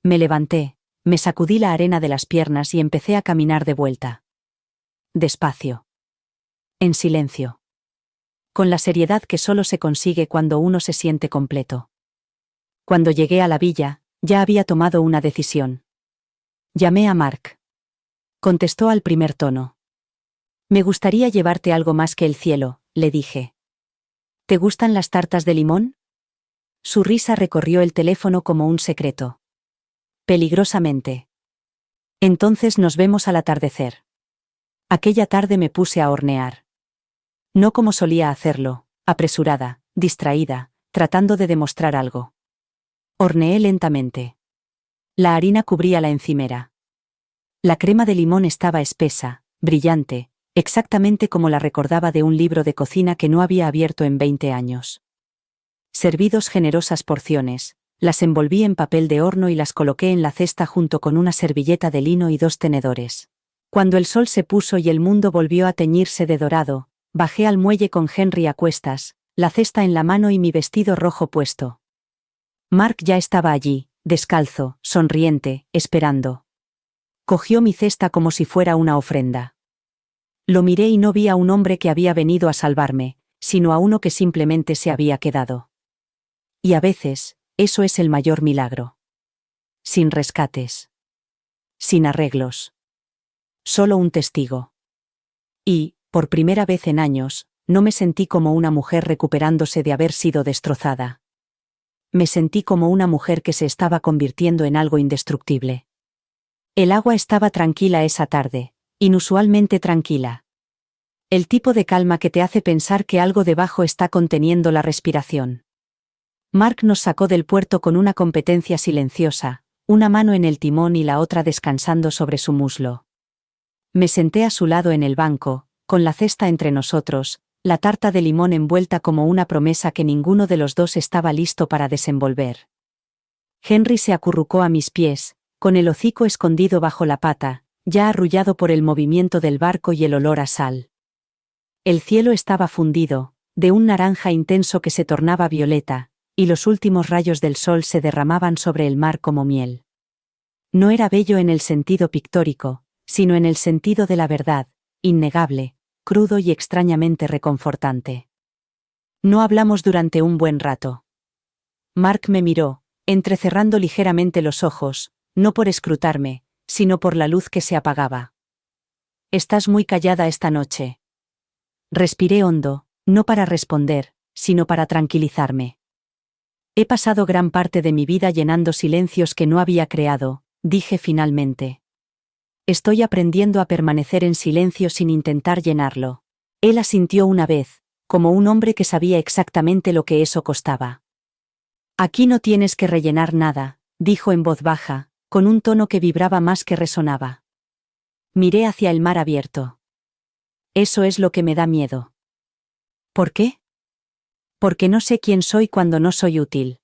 Me levanté, me sacudí la arena de las piernas y empecé a caminar de vuelta. Despacio. En silencio. Con la seriedad que solo se consigue cuando uno se siente completo. Cuando llegué a la villa, ya había tomado una decisión. Llamé a Mark. Contestó al primer tono. Me gustaría llevarte algo más que el cielo, le dije. ¿Te gustan las tartas de limón? Su risa recorrió el teléfono como un secreto. Peligrosamente. Entonces nos vemos al atardecer. Aquella tarde me puse a hornear. No como solía hacerlo, apresurada, distraída, tratando de demostrar algo. Horneé lentamente. La harina cubría la encimera. La crema de limón estaba espesa, brillante, exactamente como la recordaba de un libro de cocina que no había abierto en 20 años. Serví 2 generosas porciones, las envolví en papel de horno y las coloqué en la cesta junto con una servilleta de lino y 2 tenedores. Cuando el sol se puso y el mundo volvió a teñirse de dorado, bajé al muelle con Henry a cuestas, la cesta en la mano y mi vestido rojo puesto. Mark ya estaba allí, descalzo, sonriente, esperando. Cogió mi cesta como si fuera una ofrenda. Lo miré y no vi a un hombre que había venido a salvarme, sino a uno que simplemente se había quedado. Y a veces, eso es el mayor milagro. Sin rescates. Sin arreglos. Solo un testigo. Y, por primera vez en años, no me sentí como una mujer recuperándose de haber sido destrozada. Me sentí como una mujer que se estaba convirtiendo en algo indestructible. El agua estaba tranquila esa tarde, inusualmente tranquila. El tipo de calma que te hace pensar que algo debajo está conteniendo la respiración. Mark nos sacó del puerto con una competencia silenciosa, una mano en el timón y la otra descansando sobre su muslo. Me senté a su lado en el banco, con la cesta entre nosotros, la tarta de limón envuelta como una promesa que ninguno de los dos estaba listo para desenvolver. Henry se acurrucó a mis pies, con el hocico escondido bajo la pata, ya arrullado por el movimiento del barco y el olor a sal. El cielo estaba fundido, de un naranja intenso que se tornaba violeta, y los últimos rayos del sol se derramaban sobre el mar como miel. No era bello en el sentido pictórico, sino en el sentido de la verdad, innegable, crudo y extrañamente reconfortante. No hablamos durante un buen rato. Mark me miró, entrecerrando ligeramente los ojos, no por escrutarme, sino por la luz que se apagaba. «Estás muy callada esta noche». Respiré hondo, no para responder, sino para tranquilizarme. He pasado gran parte de mi vida llenando silencios que no había creado, dije finalmente. Estoy aprendiendo a permanecer en silencio sin intentar llenarlo. Él asintió una vez, como un hombre que sabía exactamente lo que eso costaba. Aquí no tienes que rellenar nada, dijo en voz baja, con un tono que vibraba más que resonaba. Miré hacia el mar abierto. Eso es lo que me da miedo. ¿Por qué? Porque no sé quién soy cuando no soy útil.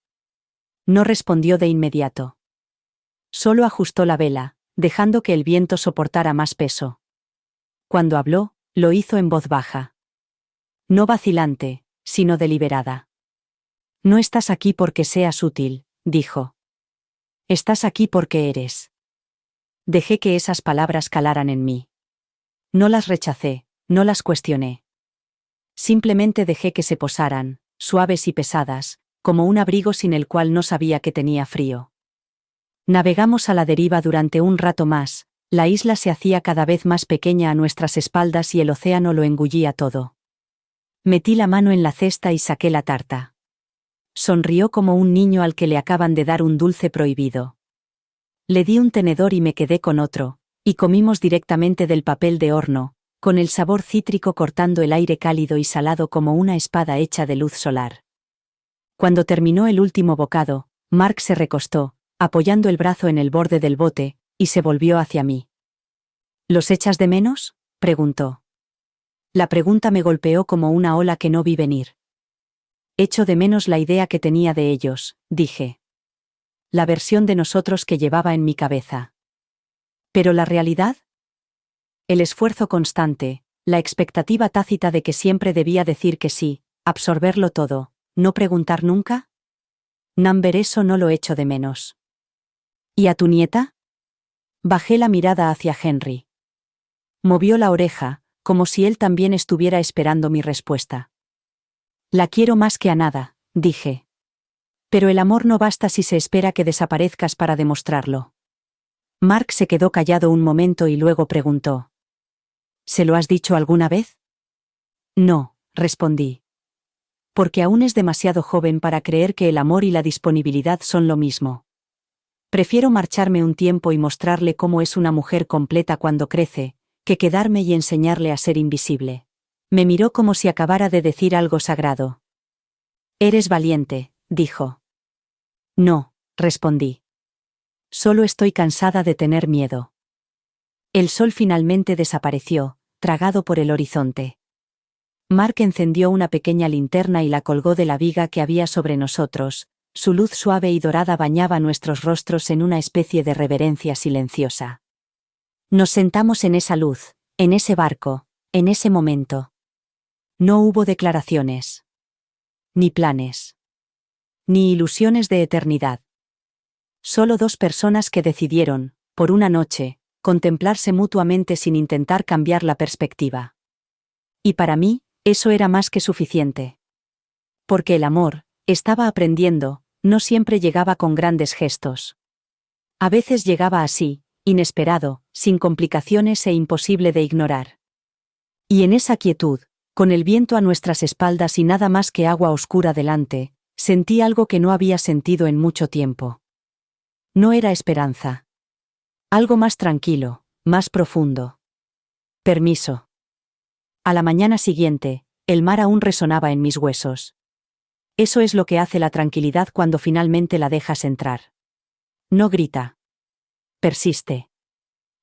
No respondió de inmediato. Solo ajustó la vela, dejando que el viento soportara más peso. Cuando habló, lo hizo en voz baja. No vacilante, sino deliberada. No estás aquí porque seas útil, dijo. Estás aquí porque eres. Dejé que esas palabras calaran en mí. No las rechacé, no las cuestioné. Simplemente dejé que se posaran, suaves y pesadas, como un abrigo sin el cual no sabía que tenía frío. Navegamos a la deriva durante un rato más, la isla se hacía cada vez más pequeña a nuestras espaldas y el océano lo engullía todo. Metí la mano en la cesta y saqué la tarta. Sonrió como un niño al que le acaban de dar un dulce prohibido. Le di un tenedor y me quedé con otro, y comimos directamente del papel de horno, con el sabor cítrico cortando el aire cálido y salado como una espada hecha de luz solar. Cuando terminó el último bocado, Mark se recostó, apoyando el brazo en el borde del bote, y se volvió hacia mí. ¿Los echas de menos?, preguntó. La pregunta me golpeó como una ola que no vi venir. Echo de menos la idea que tenía de ellos, dije. La versión de nosotros que llevaba en mi cabeza. ¿Pero la realidad? El esfuerzo constante, la expectativa tácita de que siempre debía decir que sí, absorberlo todo, no preguntar nunca. Number, eso no lo echo de menos. ¿Y a tu nieta? Bajé la mirada hacia Henry. Movió la oreja, como si él también estuviera esperando mi respuesta. La quiero más que a nada, dije. Pero el amor no basta si se espera que desaparezcas para demostrarlo. Mark se quedó callado un momento y luego preguntó. ¿Se lo has dicho alguna vez? No, respondí. Porque aún es demasiado joven para creer que el amor y la disponibilidad son lo mismo. Prefiero marcharme un tiempo y mostrarle cómo es una mujer completa cuando crece, que quedarme y enseñarle a ser invisible. Me miró como si acabara de decir algo sagrado. Eres valiente, dijo. No, respondí. Solo estoy cansada de tener miedo. El sol finalmente desapareció, tragado por el horizonte. Mark encendió una pequeña linterna y la colgó de la viga que había sobre nosotros. Su luz suave y dorada bañaba nuestros rostros en una especie de reverencia silenciosa. Nos sentamos en esa luz, en ese barco, en ese momento. No hubo declaraciones. Ni planes. Ni ilusiones de eternidad. Solo dos personas que decidieron, por una noche, contemplarse mutuamente sin intentar cambiar la perspectiva. Y para mí, eso era más que suficiente. Porque el amor, estaba aprendiendo, no siempre llegaba con grandes gestos. A veces llegaba así, inesperado, sin complicaciones e imposible de ignorar. Y en esa quietud, con el viento a nuestras espaldas y nada más que agua oscura delante, sentí algo que no había sentido en mucho tiempo. No era esperanza. Algo más tranquilo, más profundo. Permiso. A la mañana siguiente, el mar aún resonaba en mis huesos. Eso es lo que hace la tranquilidad cuando finalmente la dejas entrar. No grita. Persiste.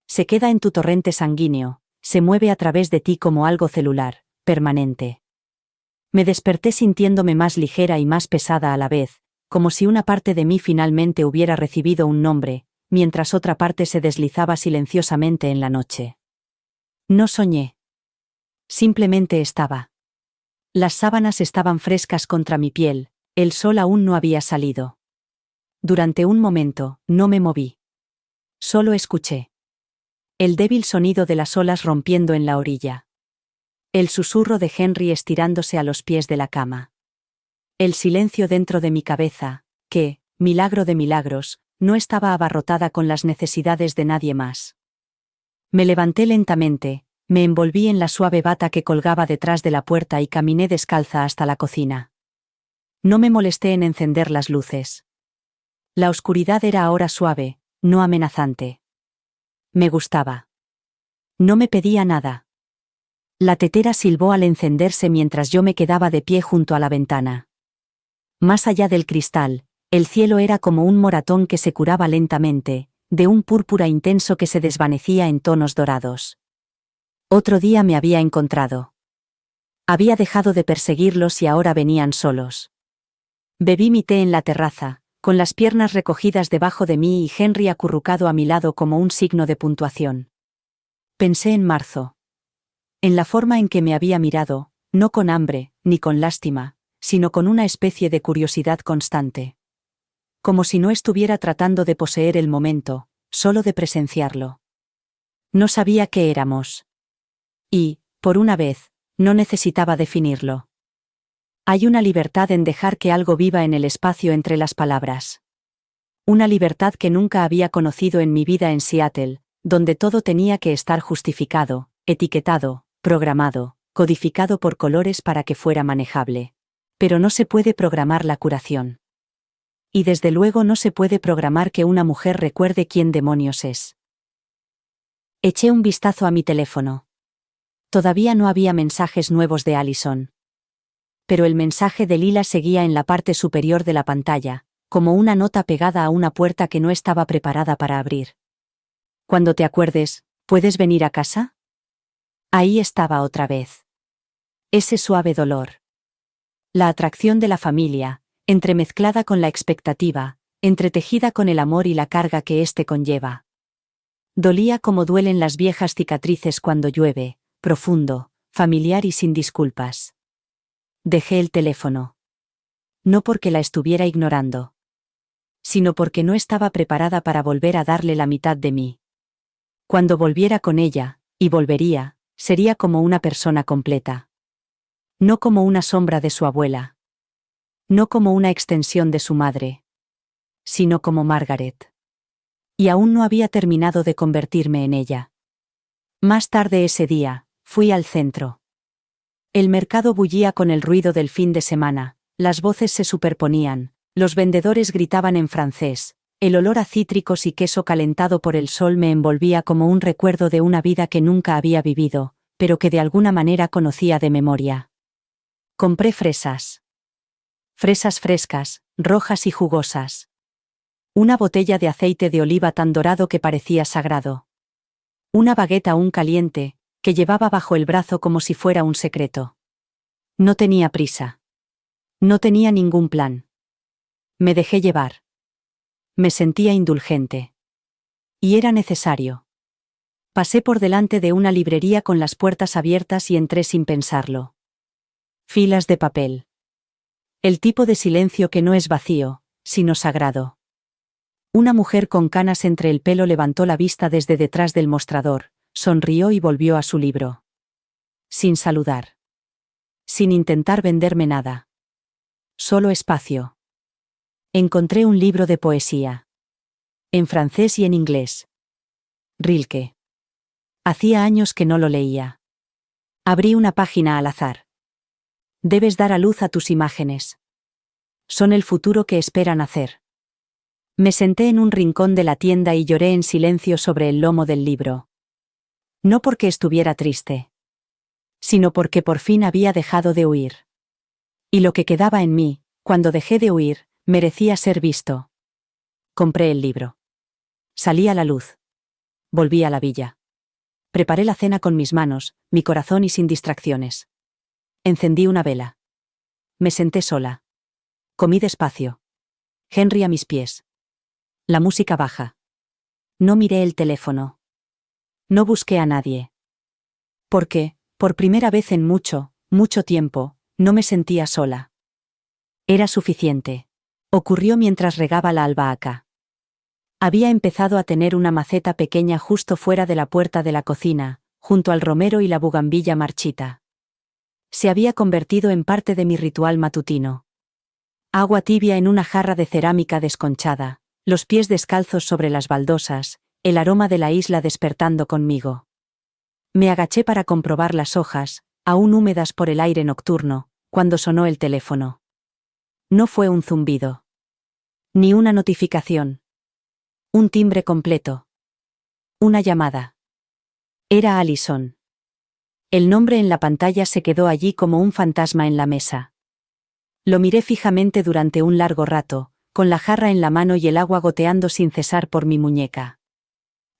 Se queda en tu torrente sanguíneo, se mueve a través de ti como algo celular, permanente. Me desperté sintiéndome más ligera y más pesada a la vez, como si una parte de mí finalmente hubiera recibido un nombre, mientras otra parte se deslizaba silenciosamente en la noche. No soñé. Simplemente estaba. Las sábanas estaban frescas contra mi piel, el sol aún no había salido. Durante un momento, no me moví. Solo escuché. El débil sonido de las olas rompiendo en la orilla. El susurro de Henry estirándose a los pies de la cama. El silencio dentro de mi cabeza, que, milagro de milagros, no estaba abarrotada con las necesidades de nadie más. Me levanté lentamente, me envolví en la suave bata que colgaba detrás de la puerta y caminé descalza hasta la cocina. No me molesté en encender las luces. La oscuridad era ahora suave, no amenazante. Me gustaba. No me pedía nada. La tetera silbó al encenderse mientras yo me quedaba de pie junto a la ventana. Más allá del cristal, el cielo era como un moratón que se curaba lentamente, de un púrpura intenso que se desvanecía en tonos dorados. Otro día me había encontrado. Había dejado de perseguirlos y ahora venían solos. Bebí mi té en la terraza, con las piernas recogidas debajo de mí y Henry acurrucado a mi lado como un signo de puntuación. Pensé en marzo. En la forma en que me había mirado, no con hambre, ni con lástima, sino con una especie de curiosidad constante. Como si no estuviera tratando de poseer el momento, solo de presenciarlo. No sabía qué éramos. Y, por una vez, no necesitaba definirlo. Hay una libertad en dejar que algo viva en el espacio entre las palabras. Una libertad que nunca había conocido en mi vida en Seattle, donde todo tenía que estar justificado, etiquetado, programado, codificado por colores para que fuera manejable. Pero no se puede programar la curación. Y desde luego no se puede programar que una mujer recuerde quién demonios es. Eché un vistazo a mi teléfono. Todavía no había mensajes nuevos de Allison. Pero el mensaje de Lila seguía en la parte superior de la pantalla, como una nota pegada a una puerta que no estaba preparada para abrir. Cuando te acuerdes, ¿puedes venir a casa? Ahí estaba otra vez. Ese suave dolor. La atracción de la familia, entremezclada con la expectativa, entretejida con el amor y la carga que éste conlleva. Dolía como duelen las viejas cicatrices cuando llueve, profundo, familiar y sin disculpas. Dejé el teléfono. No porque la estuviera ignorando, sino porque no estaba preparada para volver a darle la mitad de mí. Cuando volviera con ella, y volvería, sería como una persona completa. No como una sombra de su abuela. No como una extensión de su madre. Sino como Margaret. Y aún no había terminado de convertirme en ella. Más tarde ese día, fui al centro. El mercado bullía con el ruido del fin de semana, las voces se superponían, los vendedores gritaban en francés, el olor a cítricos y queso calentado por el sol me envolvía como un recuerdo de una vida que nunca había vivido, pero que de alguna manera conocía de memoria. Compré fresas. Fresas frescas, rojas y jugosas. Una botella de aceite de oliva tan dorado que parecía sagrado. Una baguette aún caliente, que llevaba bajo el brazo como si fuera un secreto. No tenía prisa. No tenía ningún plan. Me dejé llevar. Me sentía indulgente. Y era necesario. Pasé por delante de una librería con las puertas abiertas y entré sin pensarlo. Filas de papel. El tipo de silencio que no es vacío, sino sagrado. Una mujer con canas entre el pelo levantó la vista desde detrás del mostrador, sonrió y volvió a su libro. Sin saludar. Sin intentar venderme nada. Solo espacio. Encontré un libro de poesía. En francés y en inglés. Rilke. Hacía años que no lo leía. Abrí una página al azar. Debes dar a luz a tus imágenes. Son el futuro que esperan hacer. Me senté en un rincón de la tienda y lloré en silencio sobre el lomo del libro. No porque estuviera triste. sino porque por fin había dejado de huir. Y lo que quedaba en mí, cuando dejé de huir, merecía ser visto. Compré el libro. Salí a la luz. Volví a la villa. Preparé la cena con mis manos, mi corazón y sin distracciones. Encendí una vela. Me senté sola. Comí despacio. Henry a mis pies. La música baja. No miré el teléfono. No busqué a nadie. Porque, por primera vez en mucho, mucho tiempo, no me sentía sola. Era suficiente. Ocurrió mientras regaba la albahaca. Había empezado a tener una maceta pequeña justo fuera de la puerta de la cocina, junto al romero y la bugambilla marchita. Se había convertido en parte de mi ritual matutino. Agua tibia en una jarra de cerámica desconchada, los pies descalzos sobre las baldosas, el aroma de la isla despertando conmigo. Me agaché para comprobar las hojas, aún húmedas por el aire nocturno, cuando sonó el teléfono. No fue un zumbido. Ni una notificación. Un timbre completo. Una llamada. Era Allison. El nombre en la pantalla se quedó allí como un fantasma en la mesa. Lo miré fijamente durante un largo rato, con la jarra en la mano y el agua goteando sin cesar por mi muñeca.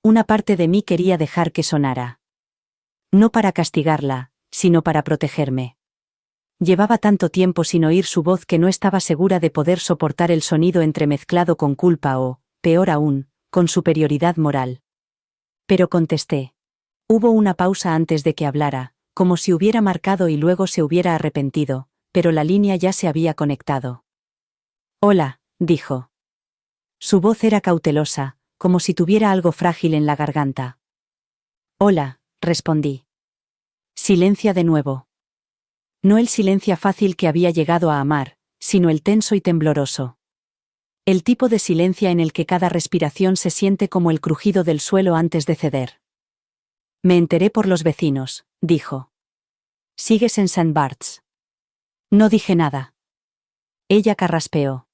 Una parte de mí quería dejar que sonara. No para castigarla, sino para protegerme. Llevaba tanto tiempo sin oír su voz que no estaba segura de poder soportar el sonido entremezclado con culpa o, peor aún, con superioridad moral. Pero contesté. Hubo una pausa antes de que hablara, como si hubiera marcado y luego se hubiera arrepentido, pero la línea ya se había conectado. Hola, dijo. Su voz era cautelosa, como si tuviera algo frágil en la garganta. Hola, respondí. Silencia de nuevo. No el silencio fácil que había llegado a amar, sino el tenso y tembloroso. El tipo de silencio en el que cada respiración se siente como el crujido del suelo antes de ceder. Me enteré por los vecinos, dijo. ¿Sigues en St. Bart's? No dije nada. Ella carraspeó.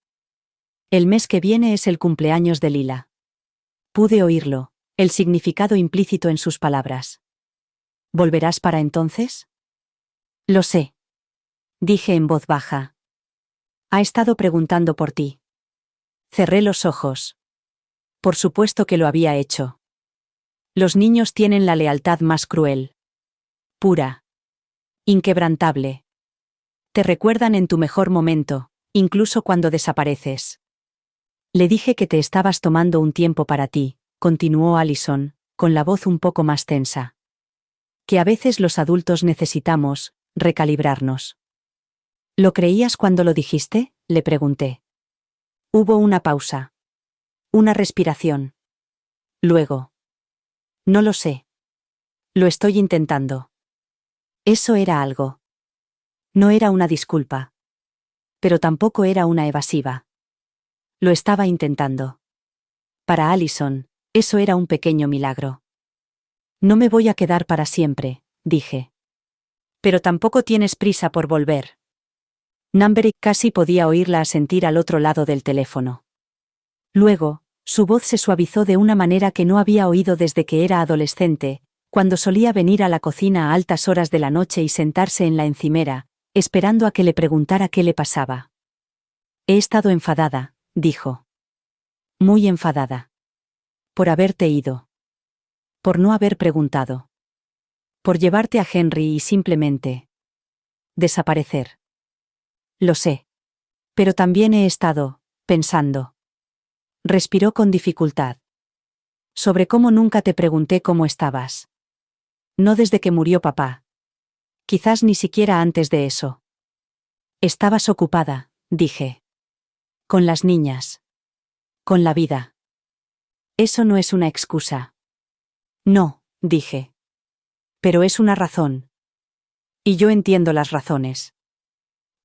El mes que viene es el cumpleaños de Lila. Pude oírlo, el significado implícito en sus palabras. ¿Volverás para entonces? Lo sé. Dije en voz baja. Ha estado preguntando por ti. Cerré los ojos. Por supuesto que lo había hecho. Los niños tienen la lealtad más cruel. Pura. Inquebrantable. Te recuerdan en tu mejor momento, incluso cuando desapareces. Le dije que te estabas tomando un tiempo para ti, continuó Allison, con la voz un poco más tensa. Que a veces los adultos necesitamos recalibrarnos. ¿Lo creías cuando lo dijiste?, le pregunté. Hubo una pausa. Una respiración. Luego. No lo sé. Lo estoy intentando. Eso era algo. No era una disculpa. Pero tampoco era una evasiva. Lo estaba intentando. Para Allison, eso era un pequeño milagro. No me voy a quedar para siempre, dije. Pero tampoco tienes prisa por volver. Number casi podía oírla asentir al otro lado del teléfono. Luego, su voz se suavizó de una manera que no había oído desde que era adolescente, cuando solía venir a la cocina a altas horas de la noche y sentarse en la encimera, esperando a que le preguntara qué le pasaba. He estado enfadada, dijo. Muy enfadada. Por haberte ido. Por no haber preguntado. Por llevarte a Henry y simplemente desaparecer. Lo sé. Pero también he estado pensando. Respiró con dificultad. Sobre cómo nunca te pregunté cómo estabas. No desde que murió papá. Quizás ni siquiera antes de eso. Estabas ocupada, dije. Con las niñas. Con la vida. Eso no es una excusa. No, dije. Pero es una razón. Y yo entiendo las razones.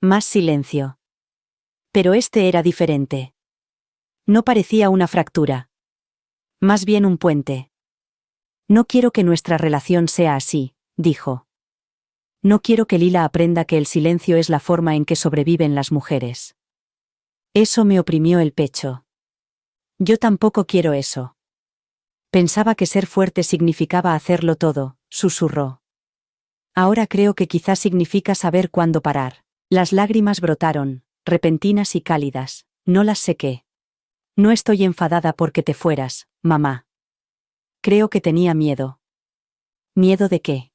Más silencio. Pero este era diferente. No parecía una fractura. Más bien un puente. No quiero que nuestra relación sea así, dijo. No quiero que Lila aprenda que el silencio es la forma en que sobreviven las mujeres. Eso me oprimió el pecho. Yo tampoco quiero eso. Pensaba que ser fuerte significaba hacerlo todo, susurró. Ahora creo que quizás significa saber cuándo parar. Las lágrimas brotaron, repentinas y cálidas. No las sequé. No estoy enfadada porque te fueras, mamá. Creo que tenía miedo. ¿Miedo de qué?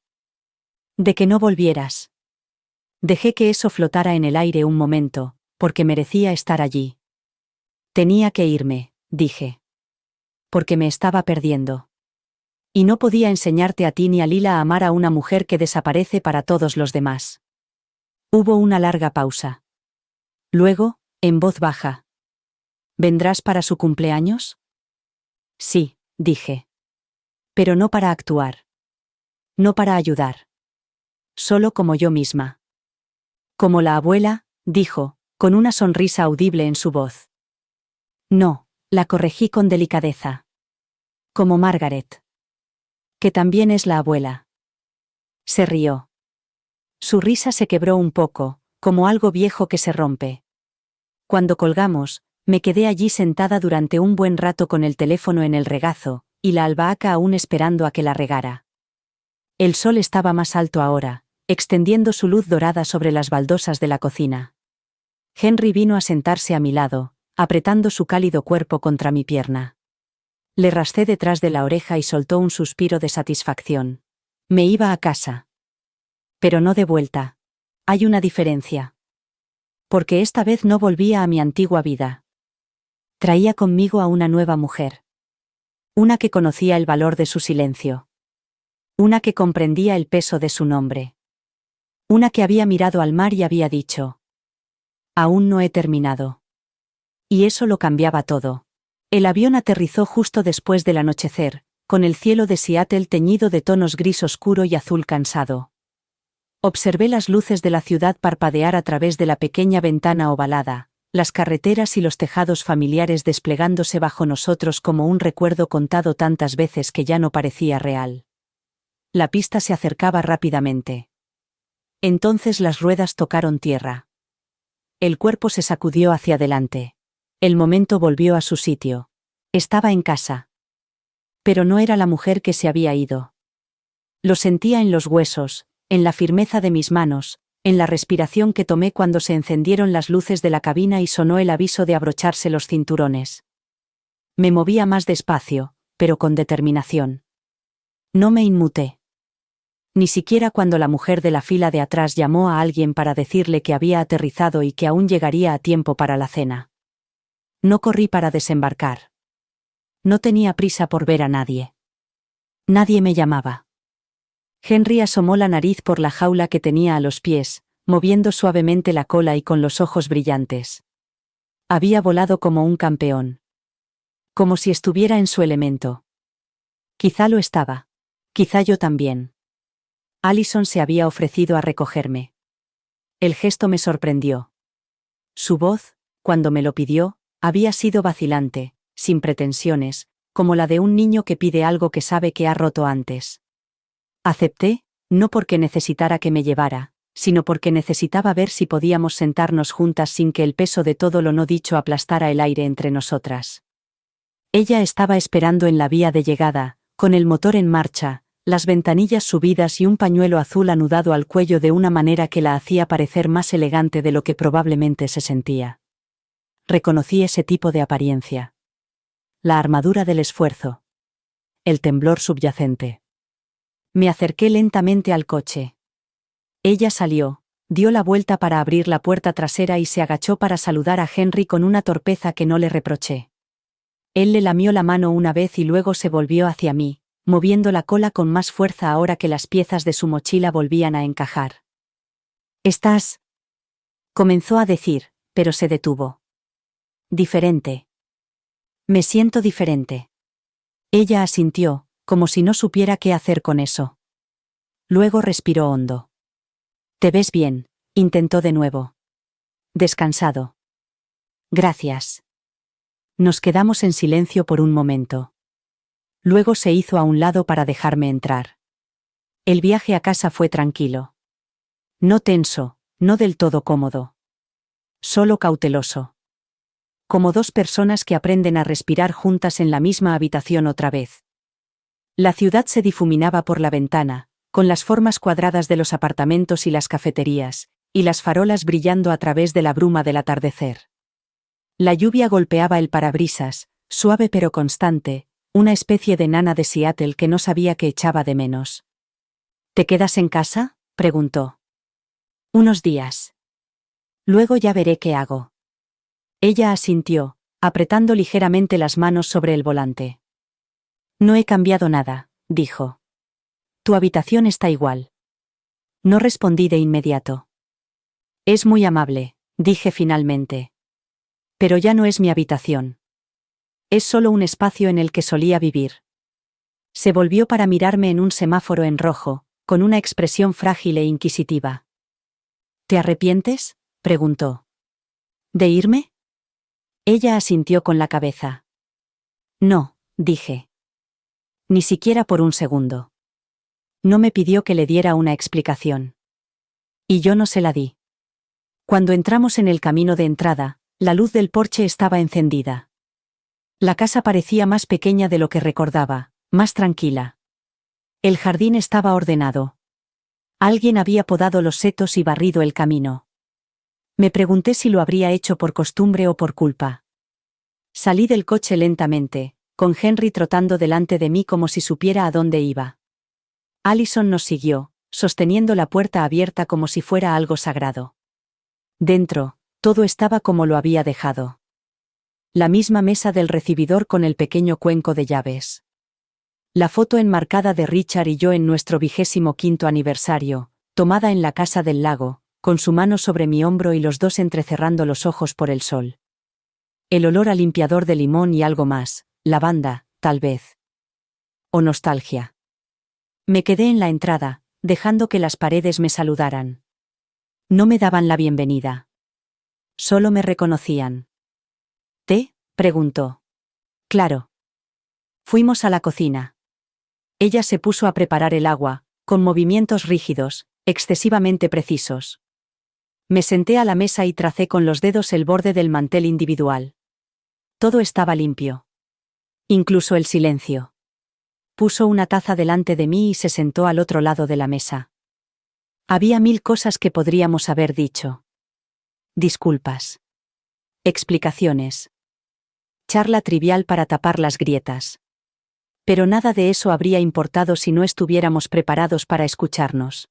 De que no volvieras. Dejé que eso flotara en el aire un momento, porque merecía estar allí. Tenía que irme, dije. Porque me estaba perdiendo. Y no podía enseñarte a ti ni a Lila a amar a una mujer que desaparece para todos los demás. Hubo una larga pausa. Luego, en voz baja. ¿Vendrás para su cumpleaños? Sí, dije. Pero no para actuar. No para ayudar. Solo como yo misma. Como la abuela, dijo, con una sonrisa audible en su voz. No, la corregí con delicadeza. Como Margaret. Que también es la abuela. Se rió. Su risa se quebró un poco, como algo viejo que se rompe. Cuando colgamos, me quedé allí sentada durante un buen rato con el teléfono en el regazo, y la albahaca aún esperando a que la regara. El sol estaba más alto ahora, extendiendo su luz dorada sobre las baldosas de la cocina. Henry vino a sentarse a mi lado, apretando su cálido cuerpo contra mi pierna. Le rascé detrás de la oreja y soltó un suspiro de satisfacción. Me iba a casa. Pero no de vuelta. Hay una diferencia. Porque esta vez no volvía a mi antigua vida. Traía conmigo a una nueva mujer. Una que conocía el valor de su silencio. Una que comprendía el peso de su nombre. Una que había mirado al mar y había dicho: aún no he terminado. Y eso lo cambiaba todo. El avión aterrizó justo después del anochecer, con el cielo de Seattle teñido de tonos gris oscuro y azul cansado. Observé las luces de la ciudad parpadear a través de la pequeña ventana ovalada, las carreteras y los tejados familiares desplegándose bajo nosotros como un recuerdo contado tantas veces que ya no parecía real. La pista se acercaba rápidamente. Entonces las ruedas tocaron tierra. El cuerpo se sacudió hacia adelante. El momento volvió a su sitio. Estaba en casa. Pero no era la mujer que se había ido. Lo sentía en los huesos, en la firmeza de mis manos, en la respiración que tomé cuando se encendieron las luces de la cabina y sonó el aviso de abrocharse los cinturones. Me movía más despacio, pero con determinación. No me inmuté. Ni siquiera cuando la mujer de la fila de atrás llamó a alguien para decirle que había aterrizado y que aún llegaría a tiempo para la cena. No corrí para desembarcar. No tenía prisa por ver a nadie. Nadie me llamaba. Henry asomó la nariz por la jaula que tenía a los pies, moviendo suavemente la cola y con los ojos brillantes. Había volado como un campeón. Como si estuviera en su elemento. Quizá lo estaba. Quizá yo también. Allison se había ofrecido a recogerme. El gesto me sorprendió. Su voz, cuando me lo pidió, había sido vacilante, sin pretensiones, como la de un niño que pide algo que sabe que ha roto antes. Acepté, no porque necesitara que me llevara, sino porque necesitaba ver si podíamos sentarnos juntas sin que el peso de todo lo no dicho aplastara el aire entre nosotras. Ella estaba esperando en la vía de llegada, con el motor en marcha, las ventanillas subidas y un pañuelo azul anudado al cuello de una manera que la hacía parecer más elegante de lo que probablemente se sentía. Reconocí ese tipo de apariencia. La armadura del esfuerzo. El temblor subyacente. Me acerqué lentamente al coche. Ella salió, dio la vuelta para abrir la puerta trasera y se agachó para saludar a Henry con una torpeza que no le reproché. Él le lamió la mano una vez y luego se volvió hacia mí, moviendo la cola con más fuerza ahora que las piezas de su mochila volvían a encajar. «¿Estás?» comenzó a decir, pero se detuvo. «Diferente. Me siento diferente». Ella asintió, como si no supiera qué hacer con eso. Luego respiró hondo. «Te ves bien», intentó de nuevo. «Descansado». «Gracias». Nos quedamos en silencio por un momento. Luego se hizo a un lado para dejarme entrar. El viaje a casa fue tranquilo. No tenso, no del todo cómodo. Solo cauteloso. Como dos personas que aprenden a respirar juntas en la misma habitación otra vez. La ciudad se difuminaba por la ventana, con las formas cuadradas de los apartamentos y las cafeterías, y las farolas brillando a través de la bruma del atardecer. La lluvia golpeaba el parabrisas, suave pero constante, una especie de nana de Seattle que no sabía que echaba de menos. ¿Te quedas en casa?, preguntó. Unos días. Luego ya veré qué hago. Ella asintió, apretando ligeramente las manos sobre el volante. No he cambiado nada, dijo. Tu habitación está igual. No respondí de inmediato. Es muy amable, dije finalmente. Pero ya no es mi habitación. Es solo un espacio en el que solía vivir. Se volvió para mirarme en un semáforo en rojo, con una expresión frágil e inquisitiva. ¿Te arrepientes?, preguntó. ¿De irme? Ella asintió con la cabeza. No, dije. Ni siquiera por un segundo. No me pidió que le diera una explicación. Y yo no se la di. Cuando entramos en el camino de entrada, la luz del porche estaba encendida. La casa parecía más pequeña de lo que recordaba, más tranquila. El jardín estaba ordenado. Alguien había podado los setos y barrido el camino. Me pregunté si lo habría hecho por costumbre o por culpa. Salí del coche lentamente, con Henry trotando delante de mí como si supiera a dónde iba. Allison nos siguió, sosteniendo la puerta abierta como si fuera algo sagrado. Dentro, todo estaba como lo había dejado. La misma mesa del recibidor con el pequeño cuenco de llaves. La foto enmarcada de Richard y yo en nuestro 25º aniversario, tomada en la casa del lago, con su mano sobre mi hombro y los dos entrecerrando los ojos por el sol. El olor a limpiador de limón y algo más, lavanda, tal vez. O nostalgia. Me quedé en la entrada, dejando que las paredes me saludaran. No me daban la bienvenida. Solo me reconocían. ¿Té?, preguntó. Claro. Fuimos a la cocina. Ella se puso a preparar el agua, con movimientos rígidos, excesivamente precisos. Me senté a la mesa y tracé con los dedos el borde del mantel individual. Todo estaba limpio. Incluso el silencio. Puso una taza delante de mí y se sentó al otro lado de la mesa. Había 1000 cosas que podríamos haber dicho. Disculpas. Explicaciones. Charla trivial para tapar las grietas. Pero nada de eso habría importado si no estuviéramos preparados para escucharnos.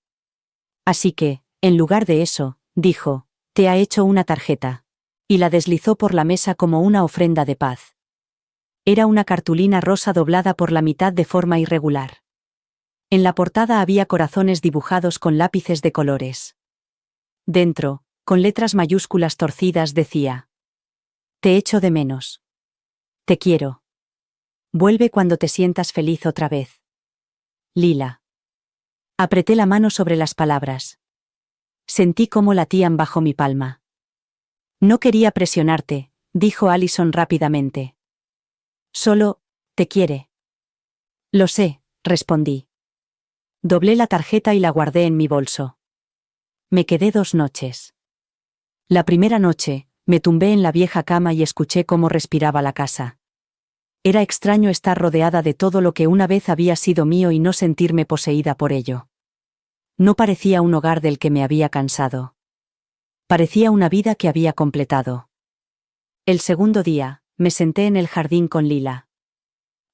Así que, en lugar de eso, dijo, te ha hecho una tarjeta. Y la deslizó por la mesa como una ofrenda de paz. Era una cartulina rosa doblada por la mitad de forma irregular. En la portada había corazones dibujados con lápices de colores. Dentro, con letras mayúsculas torcidas, decía: te echo de menos. Te quiero. Vuelve cuando te sientas feliz otra vez. Lila. Apreté la mano sobre las palabras. Sentí cómo latían bajo mi palma. No quería presionarte, dijo Allison rápidamente. Solo, te quiere. Lo sé, respondí. Doblé la tarjeta y la guardé en mi bolso. Me quedé 2 noches. La primera noche, me tumbé en la vieja cama y escuché cómo respiraba la casa. Era extraño estar rodeada de todo lo que una vez había sido mío y no sentirme poseída por ello. No parecía un hogar del que me había cansado. Parecía una vida que había completado. El segundo día, me senté en el jardín con Lila.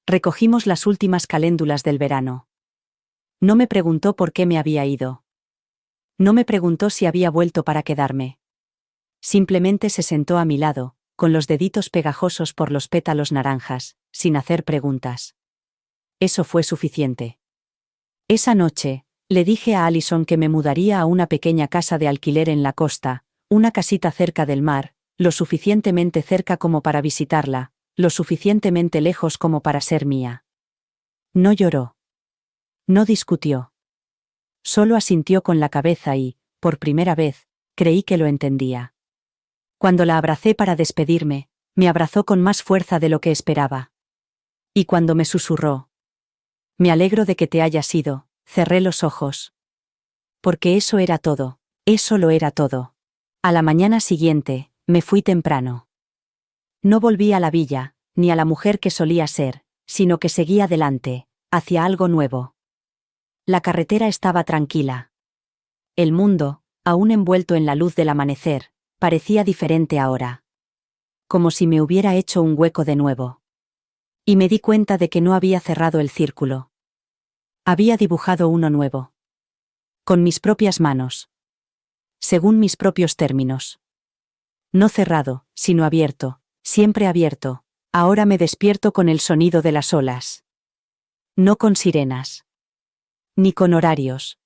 Recogimos las últimas caléndulas del verano. No me preguntó por qué me había ido. No me preguntó si había vuelto para quedarme. Simplemente se sentó a mi lado, con los deditos pegajosos por los pétalos naranjas, sin hacer preguntas. Eso fue suficiente. Esa noche, le dije a Allison que me mudaría a una pequeña casa de alquiler en la costa, una casita cerca del mar, lo suficientemente cerca como para visitarla, lo suficientemente lejos como para ser mía. No lloró. No discutió. Solo asintió con la cabeza y, por primera vez, creí que lo entendía. Cuando la abracé para despedirme, me abrazó con más fuerza de lo que esperaba. Y cuando me susurró: me alegro de que te hayas ido, cerré los ojos. Porque eso era todo, eso lo era todo. A la mañana siguiente, me fui temprano. No volví a la villa, ni a la mujer que solía ser, sino que seguí adelante, hacia algo nuevo. La carretera estaba tranquila. El mundo, aún envuelto en la luz del amanecer, parecía diferente ahora. Como si me hubiera hecho un hueco de nuevo. Y me di cuenta de que no había cerrado el círculo. Había dibujado uno nuevo. Con mis propias manos. Según mis propios términos. No cerrado, sino abierto, siempre abierto. Ahora me despierto con el sonido de las olas. No con sirenas. Ni con horarios.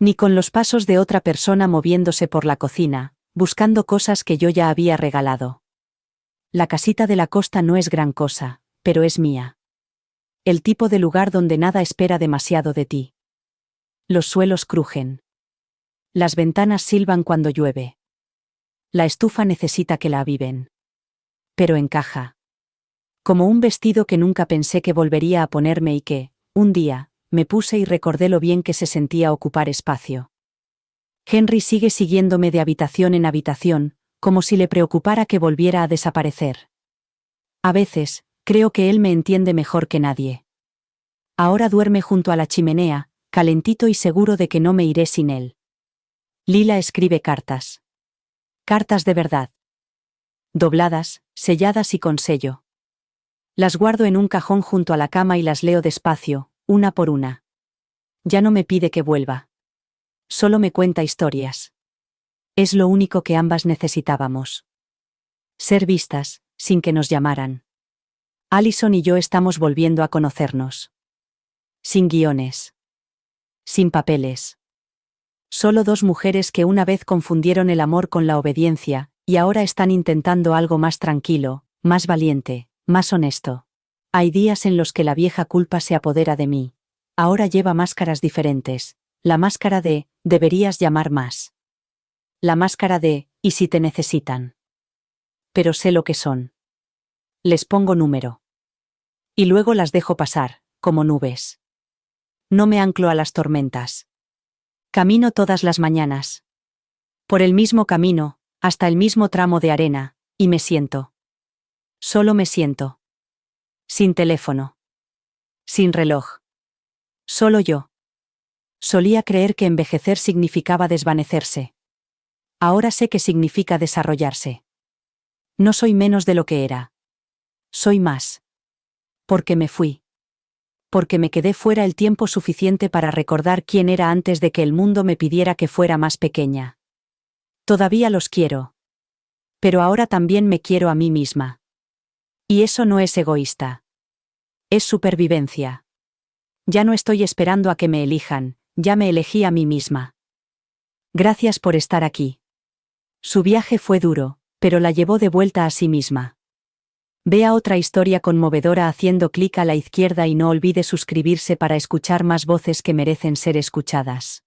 Ni con los pasos de otra persona moviéndose por la cocina, buscando cosas que yo ya había regalado. La casita de la costa no es gran cosa, pero es mía. El tipo de lugar donde nada espera demasiado de ti. Los suelos crujen. Las ventanas silban cuando llueve. La estufa necesita que la aviven. Pero encaja. Como un vestido que nunca pensé que volvería a ponerme y que, un día, me puse y recordé lo bien que se sentía ocupar espacio. Henry sigue siguiéndome de habitación en habitación, como si le preocupara que volviera a desaparecer. A veces, creo que él me entiende mejor que nadie. Ahora duerme junto a la chimenea, calentito y seguro de que no me iré sin él. Lila escribe cartas. Cartas de verdad. Dobladas, selladas y con sello. Las guardo en un cajón junto a la cama y las leo despacio, una por una. Ya no me pide que vuelva. Solo me cuenta historias. Es lo único que ambas necesitábamos. Ser vistas, sin que nos llamaran. Allison y yo estamos volviendo a conocernos. Sin guiones. Sin papeles. Solo dos mujeres que una vez confundieron el amor con la obediencia, y ahora están intentando algo más tranquilo, más valiente, más honesto. Hay días en los que la vieja culpa se apodera de mí. Ahora lleva máscaras diferentes. La máscara de, deberías llamar más. La máscara de, ¿y si te necesitan? Pero sé lo que son. Les pongo número. Y luego las dejo pasar, como nubes. No me anclo a las tormentas. Camino todas las mañanas. Por el mismo camino, hasta el mismo tramo de arena, y me siento. Solo me siento. Sin teléfono. Sin reloj. Solo yo. Solía creer que envejecer significaba desvanecerse. Ahora sé que significa desarrollarse. No soy menos de lo que era. Soy más. Porque me fui. Porque me quedé fuera el tiempo suficiente para recordar quién era antes de que el mundo me pidiera que fuera más pequeña. Todavía los quiero. Pero ahora también me quiero a mí misma. Y eso no es egoísta. Es supervivencia. Ya no estoy esperando a que me elijan, ya me elegí a mí misma. Gracias por estar aquí. Su viaje fue duro, pero la llevó de vuelta a sí misma. Vea otra historia conmovedora haciendo clic a la izquierda y no olvide suscribirse para escuchar más voces que merecen ser escuchadas.